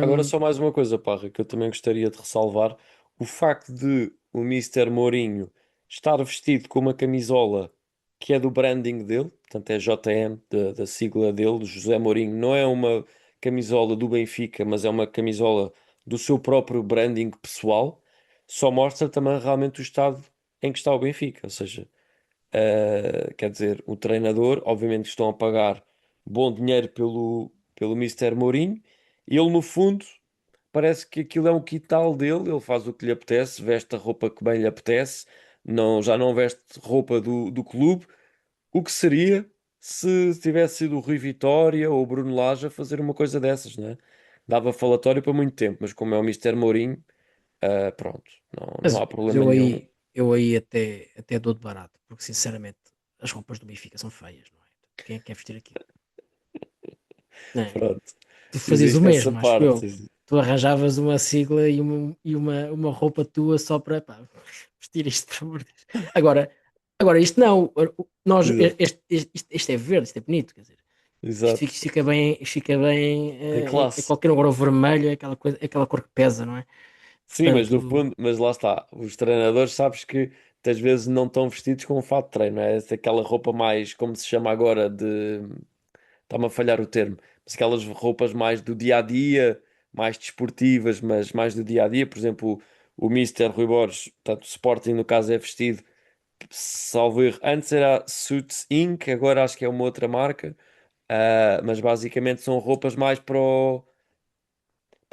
Agora Hum, só mais uma coisa, Parra, que eu também gostaria de ressalvar. O facto de o Mister Mourinho estar vestido com uma camisola que é do branding dele, portanto é JM, da sigla dele, do José Mourinho. Não é uma camisola do Benfica, mas é uma camisola do seu próprio branding pessoal. Só mostra também realmente o estado em que está o Benfica. Ou seja, quer dizer, o treinador, obviamente, estão a pagar bom dinheiro pelo Mister Mourinho, e ele, no fundo, parece que aquilo é um quintal dele, ele faz o que lhe apetece, veste a roupa que bem lhe apetece, não, já não veste roupa do clube. O que seria se tivesse sido o Rui Vitória ou o Bruno Lage a fazer uma coisa dessas, né? Dava falatório para muito tempo, mas como é o Mister Mourinho, pronto, não há Mas problema nenhum. eu aí até dou de barato, porque sinceramente as roupas do Benfica são feias, não é? Quem é que quer vestir aquilo? Não é? Pronto, Tu fazias o existe essa mesmo, acho parte. eu. Tu arranjavas uma sigla e uma roupa tua só para pá, vestir isto, por amor de Deus. Agora isto não, nós, Exato, isto é verde, isto é bonito, quer dizer, exato. isto fica bem Tem em classe. qualquer agora o vermelho, é aquela coisa, é aquela cor que pesa, não é? Sim, mas no Portanto, fundo, mas lá está, os treinadores sabes que muitas vezes não estão vestidos com um fato de treino, é aquela roupa mais, como se chama agora, está-me a falhar o termo, mas aquelas roupas mais do dia a dia, mais desportivas, mas mais do dia a dia. Por exemplo, o Mister Rui Borges, portanto, o Sporting no caso é vestido, salvo erro, antes era Suits Inc., agora acho que é uma outra marca. Mas basicamente são roupas mais para o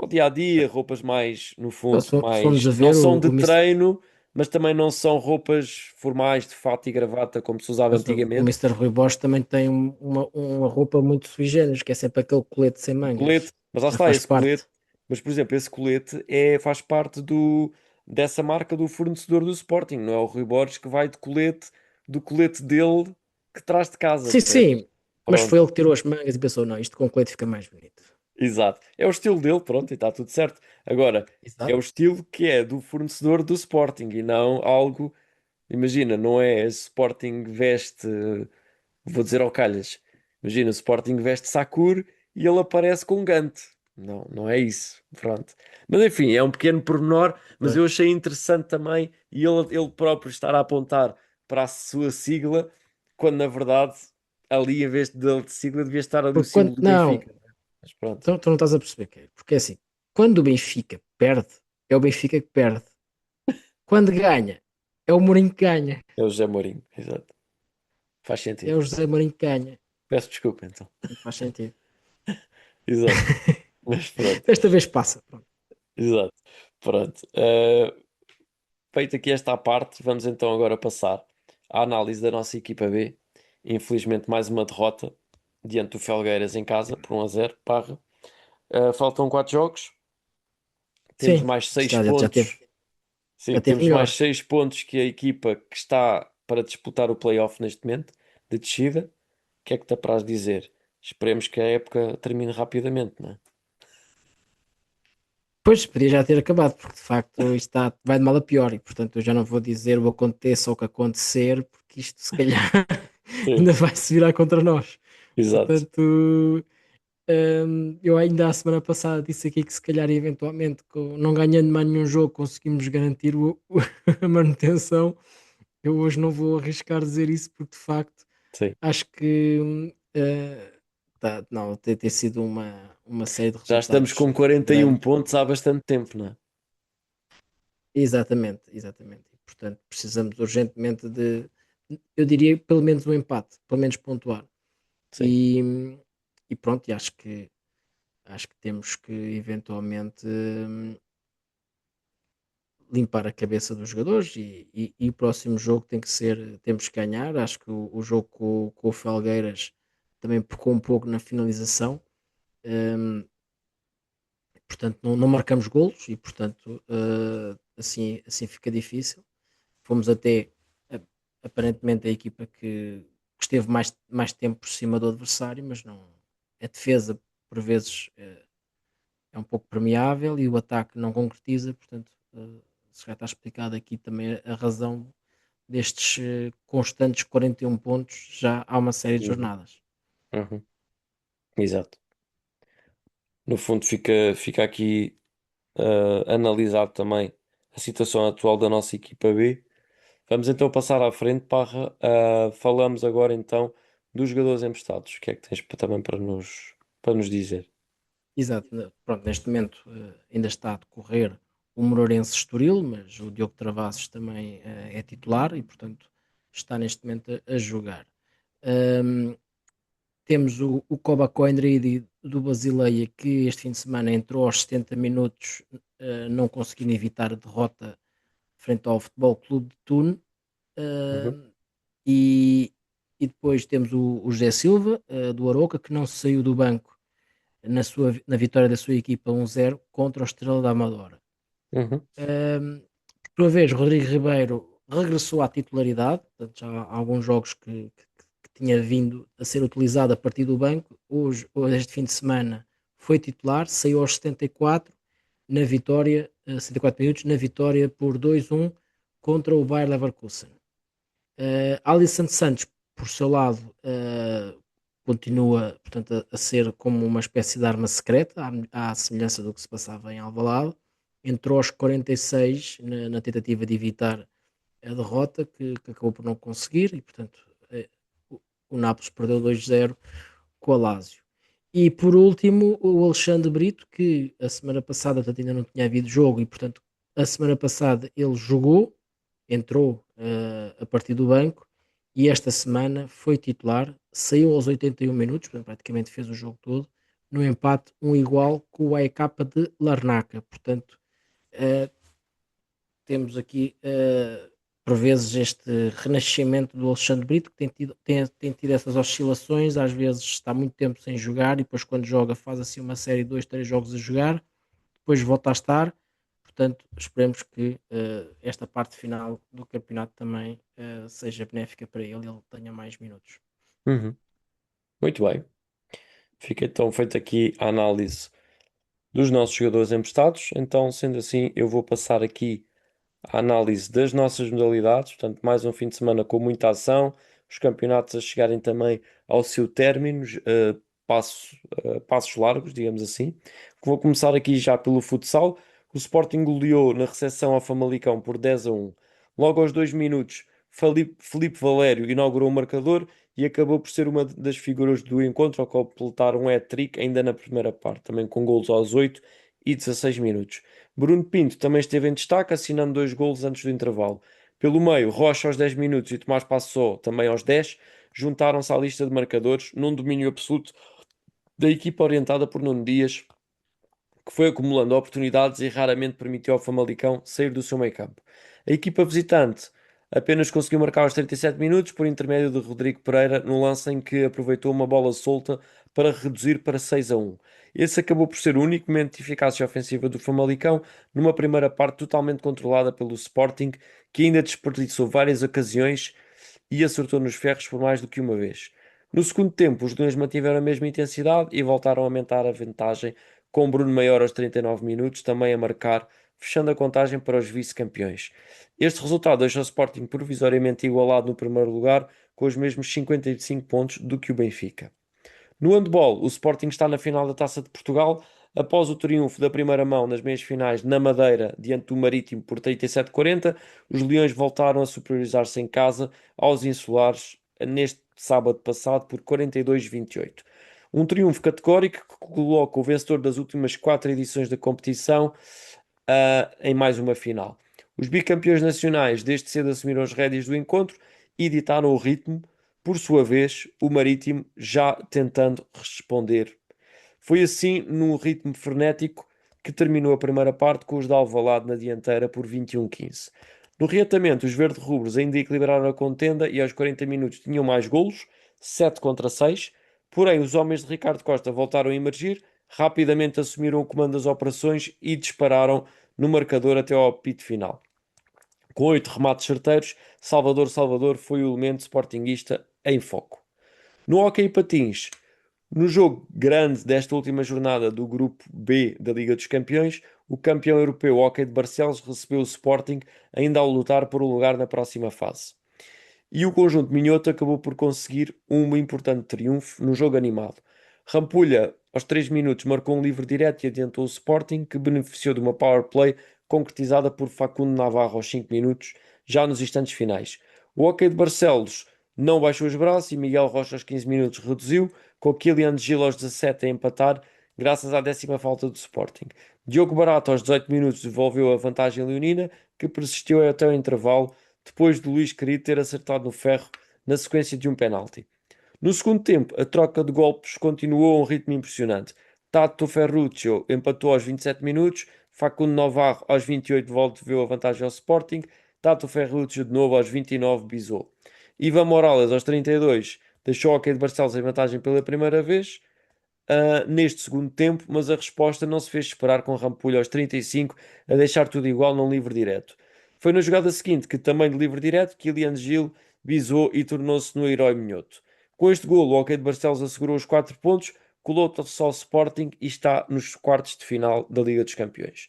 dia a dia, roupas mais, no fundo, se formos mais, a não ver, são de o Mr. treino, mas também não são roupas formais de fato e gravata como se usava Mas o antigamente. Mr. Rui Bosch também tem uma roupa muito sui generis, que é sempre aquele colete sem O mangas. colete, mas lá Já está, faz esse colete, parte. mas por exemplo, esse colete faz parte dessa marca do fornecedor do Sporting, não é o Rui Borges que vai de colete, do colete dele que traz de casa, Sim, percebes? sim, mas foi Pronto. ele que tirou as mangas e pensou, não, isto com colete fica mais bonito. Exato. É o estilo dele, pronto, e está tudo certo. Agora, é o Exato. estilo que é do fornecedor do Sporting e não algo. Imagina, não é Sporting veste, vou dizer ao calhas. Imagina, o Sporting veste Sakur e ele aparece com Gant. Não, não é isso. Pronto. Mas enfim, é um pequeno pormenor, mas Pois. eu achei interessante também e ele próprio estar a apontar para a sua sigla, quando na verdade ali, em vez de sigla, devia estar ali o Porque símbolo do não, Benfica. Mas pronto, então, tu não estás a perceber que é. Porque é assim, quando o Benfica perde, é o Benfica que perde. Quando ganha, é o Mourinho que ganha. é o José Mourinho, exato. Faz É sentido. o José Mourinho que ganha. Peço desculpa então. Portanto, faz sentido. Exato. Mas pronto, Desta vez passa. Pronto. exato. Pronto. Feito aqui esta parte, vamos então agora passar à análise da nossa equipa B. Infelizmente, mais uma derrota diante do Felgueiras em casa, por 1-0. Parra. Faltam 4 jogos, temos Sim, mais 6 já teve, pontos. Sim, já teve temos mais melhor. 6 pontos que a equipa que está para disputar o play-off neste momento, de descida. O que é que te apraz dizer? Esperemos que a época termine rapidamente, não é? Pois, podia já ter acabado, porque de facto isto vai de mal a pior e, portanto, eu já não vou dizer o aconteça ou o que acontecer, porque isto se calhar Sim, ainda vai se virar contra nós. exato. Portanto, eu ainda a semana passada disse aqui que se calhar eventualmente, não ganhando mais nenhum jogo, conseguimos garantir a manutenção. Eu hoje não vou arriscar dizer isso, porque de facto Sim. acho que não, tem sido uma série de Já estamos resultados com 41 grande. pontos há bastante tempo, não é? Exatamente, exatamente. E, portanto, precisamos urgentemente eu diria, pelo menos um empate, pelo menos pontuar. Sim. E, e pronto, e acho que temos que eventualmente limpar a cabeça dos jogadores e o próximo jogo tem que ser, temos que ganhar. Acho que o jogo com o Felgueiras também pecou um pouco na finalização. hum, Portanto, não marcamos golos e, portanto, assim fica difícil. Fomos até a- aparentemente a equipa que esteve mais tempo por cima do adversário, mas não, a defesa por vezes é um pouco permeável e o ataque não concretiza, portanto, se já está explicado aqui também a razão destes constantes 41 pontos já há uma série de Uhum. jornadas. Uhum. Exato. No fundo, fica aqui analisado também a situação atual da nossa equipa B. Vamos então passar à frente, Parra. Falamos agora então dos jogadores emprestados. O que é que tens também para nos dizer? Exato, pronto, neste momento ainda está a decorrer o Moreirense Estoril, mas o Diogo Travassos também é titular e, portanto, está neste momento a jogar. Ahm, Temos o Koba Coendridi do Basileia, que este fim de semana entrou aos 70 minutos, não conseguindo evitar a derrota frente ao Futebol Clube de Tune. Uhum, Ahm, e, e depois temos o José Silva, do Aroca, que não saiu do banco na vitória da sua equipa 1-0 contra o Estrela da Amadora. uhum, Por sua vez, Rodrigo Ribeiro regressou à titularidade, portanto, já há alguns jogos que tinha vindo a ser utilizado a partir do banco. Hoje, este fim de semana, foi titular, saiu aos 74 na vitória, 74 minutos, na vitória por 2-1 contra o Bayer Leverkusen. Alisson Santos, por seu lado, continua, portanto, a ser como uma espécie de arma secreta, à semelhança do que se passava em Alvalade. Entrou aos 46 na tentativa de evitar a derrota, que acabou por não conseguir, e portanto o Nápoles perdeu 2-0 com o Lazio. E por último, o Alexandre Brito, que a semana passada, portanto, ainda não tinha havido jogo, e portanto a semana passada ele jogou, entrou a partir do banco, e esta semana foi titular, saiu aos 81 minutos, portanto, praticamente fez o jogo todo, no empate um igual com o AEK de Larnaca. Portanto, uh, temos aqui por vezes este renascimento do Alexandre Brito, que tem tido essas oscilações, às vezes está muito tempo sem jogar e depois quando joga faz assim uma série de 2, 3 jogos a jogar, depois volta a estar. Portanto, esperemos que esta parte final do campeonato também seja benéfica para ele e ele tenha mais minutos. uhum. Muito bem. Fica então feita aqui a análise dos nossos jogadores emprestados. Então, sendo assim, eu vou passar aqui a análise das nossas modalidades. Portanto, mais um fim de semana com muita ação, os campeonatos a chegarem também ao seu término, passos largos, digamos assim. Vou começar aqui já pelo futsal. O Sporting goleou na recepção ao Famalicão por 10-1. Logo aos 2 minutos, Filipe Valério inaugurou o marcador e acabou por ser uma das figuras do encontro ao completar um hat-trick ainda na primeira parte, também com golos aos 8 e 16 minutos. Bruno Pinto também esteve em destaque, assinando 2 golos antes do intervalo. Pelo meio, Rocha aos 10 minutos e Tomás Passó também aos 10 juntaram-se à lista de marcadores num domínio absoluto da equipa orientada por Nuno Dias, que foi acumulando oportunidades e raramente permitiu ao Famalicão sair do seu meio-campo. A equipa visitante apenas conseguiu marcar aos 37 minutos por intermédio de Rodrigo Pereira no lance em que aproveitou uma bola solta para reduzir para 6-1. Esse acabou por ser o único momento de eficácia ofensiva do Famalicão, numa primeira parte totalmente controlada pelo Sporting, que ainda desperdiçou várias ocasiões e acertou nos ferros por mais do que uma vez. No segundo tempo, os Leões mantiveram a mesma intensidade e voltaram a aumentar a vantagem, com Bruno Maior aos 39 minutos também a marcar, fechando a contagem para os vice-campeões. Este resultado deixa o Sporting provisoriamente igualado no primeiro lugar, com os mesmos 55 pontos do que o Benfica. No handball, o Sporting está na final da Taça de Portugal. Após o triunfo da primeira mão nas meias finais na Madeira, diante do Marítimo por 37-40, os Leões voltaram a superiorizar-se em casa aos insulares neste sábado passado por 42-28. Um triunfo categórico que coloca o vencedor das últimas 4 edições da competição em mais uma final. Os bicampeões nacionais desde cedo assumiram as rédeas do encontro e ditaram o ritmo, por sua vez, o Marítimo já tentando responder. Foi assim, num ritmo frenético, que terminou a primeira parte com os de Alvalade na dianteira por 21-15. No reatamento, os verde-rubros ainda equilibraram a contenda e aos 40 minutos tinham mais golos, 7 contra 6. Porém, os homens de Ricardo Costa voltaram a emergir, rapidamente assumiram o comando das operações e dispararam no marcador até ao apito final. Com 8 remates certeiros, Salvador foi o elemento sportinguista em foco. No hóquei patins, no jogo grande desta última jornada do Grupo B da Liga dos Campeões, o campeão europeu Hóquei de Barcelos recebeu o Sporting, ainda ao lutar por um lugar na próxima fase. E o conjunto minhoto acabou por conseguir um importante triunfo no jogo animado. Rampulha, aos 3 minutos, marcou um livre direto e adiantou o Sporting, que beneficiou de uma power play concretizada por Facundo Navarro aos 5 minutos, já nos instantes finais. O Hockey de Barcelos não baixou os braços e Miguel Rocha aos 15 minutos reduziu, com Kylian Gil aos 17 a empatar, graças à décima falta do Sporting. Diogo Barata aos 18 minutos devolveu a vantagem leonina, que persistiu até o intervalo, depois de Luís Querido ter acertado no ferro na sequência de um penalti. No segundo tempo, a troca de golpes continuou a um ritmo impressionante. Tato Ferruccio empatou aos 27 minutos, Facundo Navarro aos 28 devolveu a vantagem ao Sporting, Tato Ferruccio de novo aos 29 bisou. Ivan Morales aos 32 deixou o Hockey de Barcelos em vantagem pela primeira vez, neste segundo tempo, mas a resposta não se fez esperar com Rampulho aos 35 a deixar tudo igual num livre direto. Foi na jogada seguinte que, também de livre direto, Kylian Gil bisou e tornou-se no herói minhoto. Com este golo, o Hockey de Barcelos assegurou os 4 pontos, colou-se ao Sporting e está nos quartos de final da Liga dos Campeões.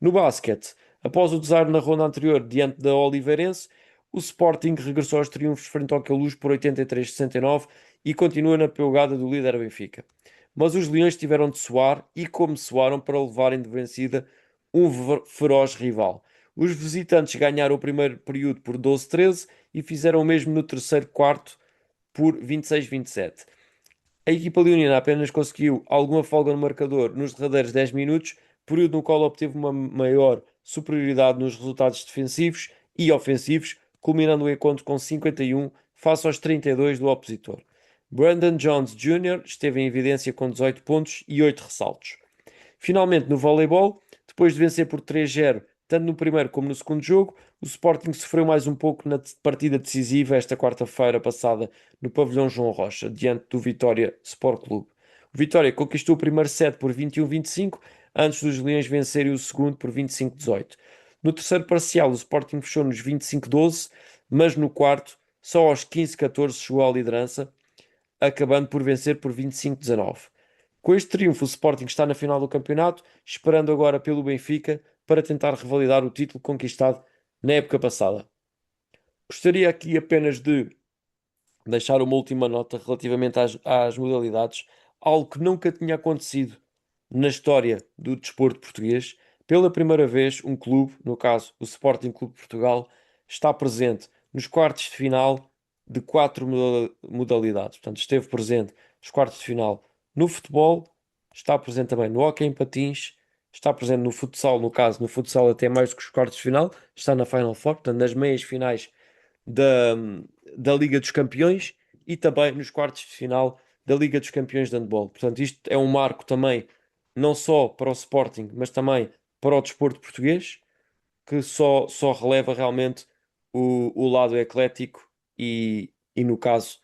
No basquete, após o desarme na ronda anterior diante da Oliveirense, o Sporting regressou aos triunfos frente ao Queluz por 83-69 e continua na pegada do líder Benfica. Mas os Leões tiveram de suar e como suaram para levarem de vencida um feroz rival. Os visitantes ganharam o primeiro período por 12-13 e fizeram o mesmo no terceiro quarto por 26-27. A equipa leonina apenas conseguiu alguma folga no marcador nos derradeiros 10 minutos, período no qual obteve uma maior superioridade nos resultados defensivos e ofensivos, culminando o encontro com 51 face aos 32 do opositor. Brandon Jones Jr. esteve em evidência com 18 pontos e 8 ressaltos. Finalmente, no voleibol, depois de vencer por 3-0, tanto no primeiro como no segundo jogo, o Sporting sofreu mais um pouco na partida decisiva esta quarta-feira passada no pavilhão João Rocha, diante do Vitória Sport Clube. O Vitória conquistou o primeiro set por 21-25, antes dos Leões vencerem o segundo por 25-18. No terceiro parcial, o Sporting fechou nos 25-12, mas no quarto, só aos 15-14 chegou à liderança, acabando por vencer por 25-19. Com este triunfo, o Sporting está na final do campeonato, esperando agora pelo Benfica para tentar revalidar o título conquistado na época passada. Gostaria aqui apenas de deixar uma última nota relativamente às modalidades, algo que nunca tinha acontecido na história do desporto português. Pela primeira vez, um clube, no caso o Sporting Clube de Portugal, está presente nos quartos de final de quatro modalidades. Portanto, esteve presente nos quartos de final no futebol, está presente também no hóquei em patins, está presente no futsal, no caso, no futsal até mais do que os quartos de final, está na Final Four, portanto, nas meias finais da, da Liga dos Campeões e também nos quartos de final da Liga dos Campeões de Handball. Portanto, isto é um marco também, não só para o Sporting, mas também para o desporto português, que só releva realmente o lado eclético e no caso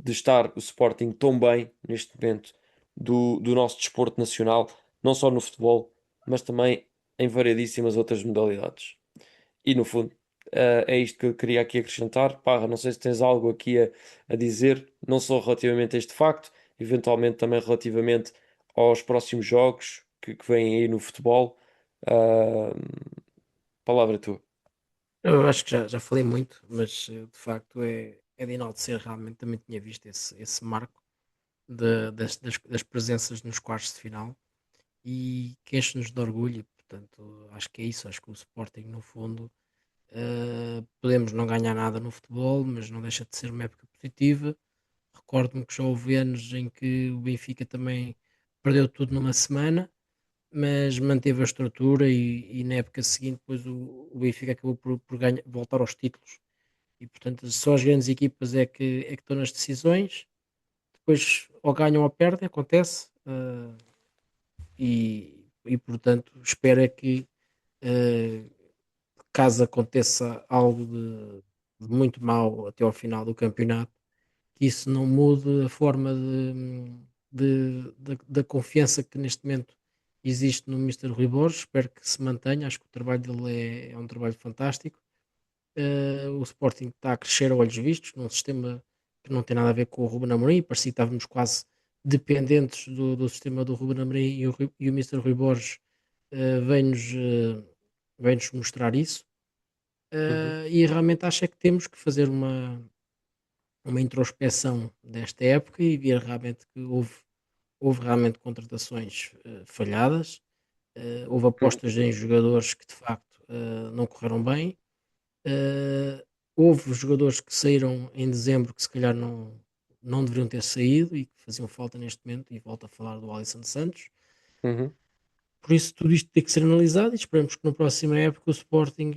de estar o Sporting tão bem neste momento do nosso desporto nacional, não só no futebol, mas também em variedíssimas outras modalidades. E no fundo, é isto que eu queria aqui acrescentar. Parra, não sei se tens algo aqui a dizer, não só relativamente a este facto, eventualmente também relativamente aos próximos jogos que vêm aí no futebol. Ah, palavra é tua. Eu acho que já falei muito, mas de facto é de enaltecer. Realmente também tinha visto esse marco das presenças nos quartos de final e que enche-nos de orgulho. Portanto, acho que é isso. Acho que o Sporting, no fundo, podemos não ganhar nada no futebol, mas não deixa de ser uma época positiva. Recordo-me que já houve anos em que o Benfica também perdeu tudo numa semana, mas manteve a estrutura e na época seguinte depois o Benfica acabou por voltar aos títulos. E portanto só as grandes equipas é que estão nas decisões, depois ou ganham ou perdem, acontece, e portanto espero é que eh, caso aconteça algo de muito mal até ao final do campeonato, que isso não mude a forma da confiança que neste momento existe no Mister Rui Borges. Espero que se mantenha. Acho que o trabalho dele é um trabalho fantástico. O Sporting está a crescer a olhos vistos num sistema que não tem nada a ver com o Ruben Amorim. Parecia que estávamos quase dependentes do sistema do Ruben Amorim e o Mister Rui Borges vem-nos vem-nos mostrar isso. Uhum. E realmente acho é que temos que fazer uma introspeção desta época e ver realmente que houve realmente contratações falhadas, Houve Uhum. apostas em jogadores que de facto não correram bem. Houve jogadores que saíram em dezembro que se calhar não deveriam ter saído e que faziam falta neste momento, e volto a falar do Alisson Santos. Uhum. Por isso, tudo isto tem que ser analisado e esperamos que na próxima época o Sporting,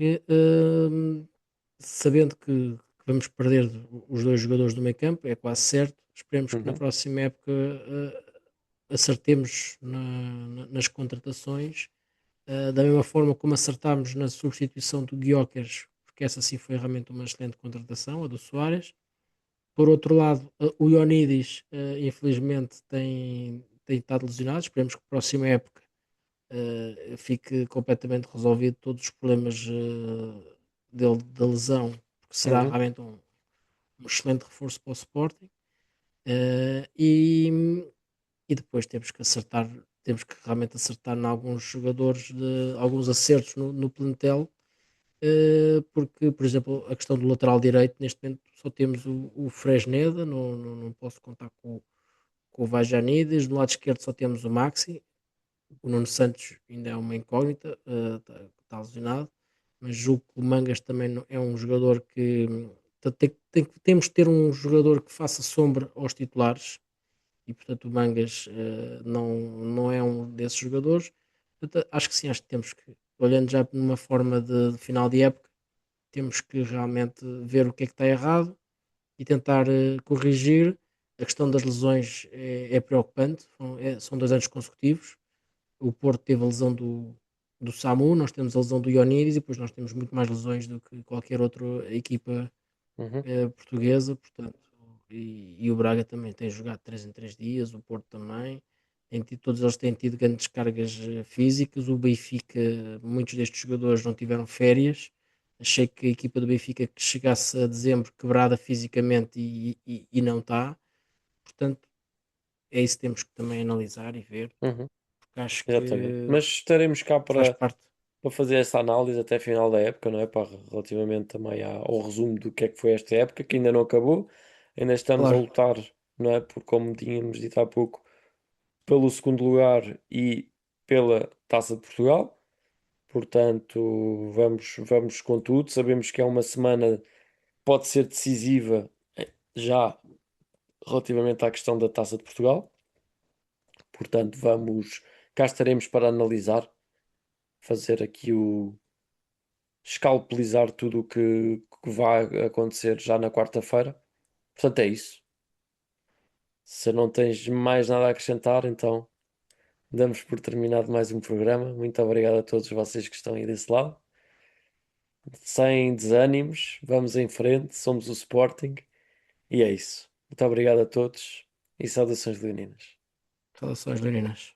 sabendo que vamos perder os dois jogadores do meio campo, é quase certo, esperemos que na Uhum. próxima época acertemos nas contratações, da mesma forma como acertámos na substituição do Gyökeres, porque essa sim foi realmente uma excelente contratação, a do Soares. Por outro lado, o Ionidis, infelizmente, tem estado lesionado. Esperemos que na próxima época fique completamente resolvido todos os problemas dele da lesão, porque será Uhum. realmente um excelente reforço para o Sporting. Eh, e, e depois temos que realmente acertar em alguns jogadores, alguns acertos no plantel, porque, por exemplo, a questão do lateral direito, neste momento só temos o Fresneda, não posso contar com o Vajanides, do lado esquerdo só temos o Maxi, o Nuno Santos ainda é uma incógnita, está lesionado, mas julgo que o Mangas também é um jogador que temos que ter um jogador que faça sombra aos titulares, e portanto o Mangas não é um desses jogadores. Portanto, acho que sim, acho que temos que, olhando já numa forma de final de época, temos que realmente ver o que é que está errado e tentar corrigir. A questão das lesões é preocupante, são 2 anos consecutivos. O Porto teve a lesão do Samu, nós temos a lesão do Ioníris e depois nós temos muito mais lesões do que qualquer outra equipa Uhum. portuguesa, portanto, e o Braga também tem jogado 3 em 3 dias, o Porto também, todos eles têm tido grandes cargas físicas. O Benfica, muitos destes jogadores não tiveram férias. Achei que a equipa do Benfica que chegasse a dezembro quebrada fisicamente e não está, portanto, é isso que temos que também analisar e ver, Uhum. porque acho Exatamente. que Mas estaremos cá faz parte. para fazer essa análise até final da época, não é? Para, relativamente também ao resumo do que é que foi esta época, que ainda não acabou. Ainda estamos a Claro, lutar, não é? Por, como tínhamos dito há pouco, pelo segundo lugar e pela Taça de Portugal. Portanto, vamos com tudo. Sabemos que é uma semana que pode ser decisiva já relativamente à questão da Taça de Portugal. Portanto, cá estaremos para analisar, fazer aqui escalpelizar tudo que vai acontecer já na quarta-feira. Portanto, é isso. Se não tens mais nada a acrescentar, então damos por terminado mais um programa. Muito obrigado a todos vocês que estão aí desse lado. Sem desânimos, vamos em frente, somos o Sporting e é isso. Muito obrigado a todos e saudações leoninas. relações leoninas.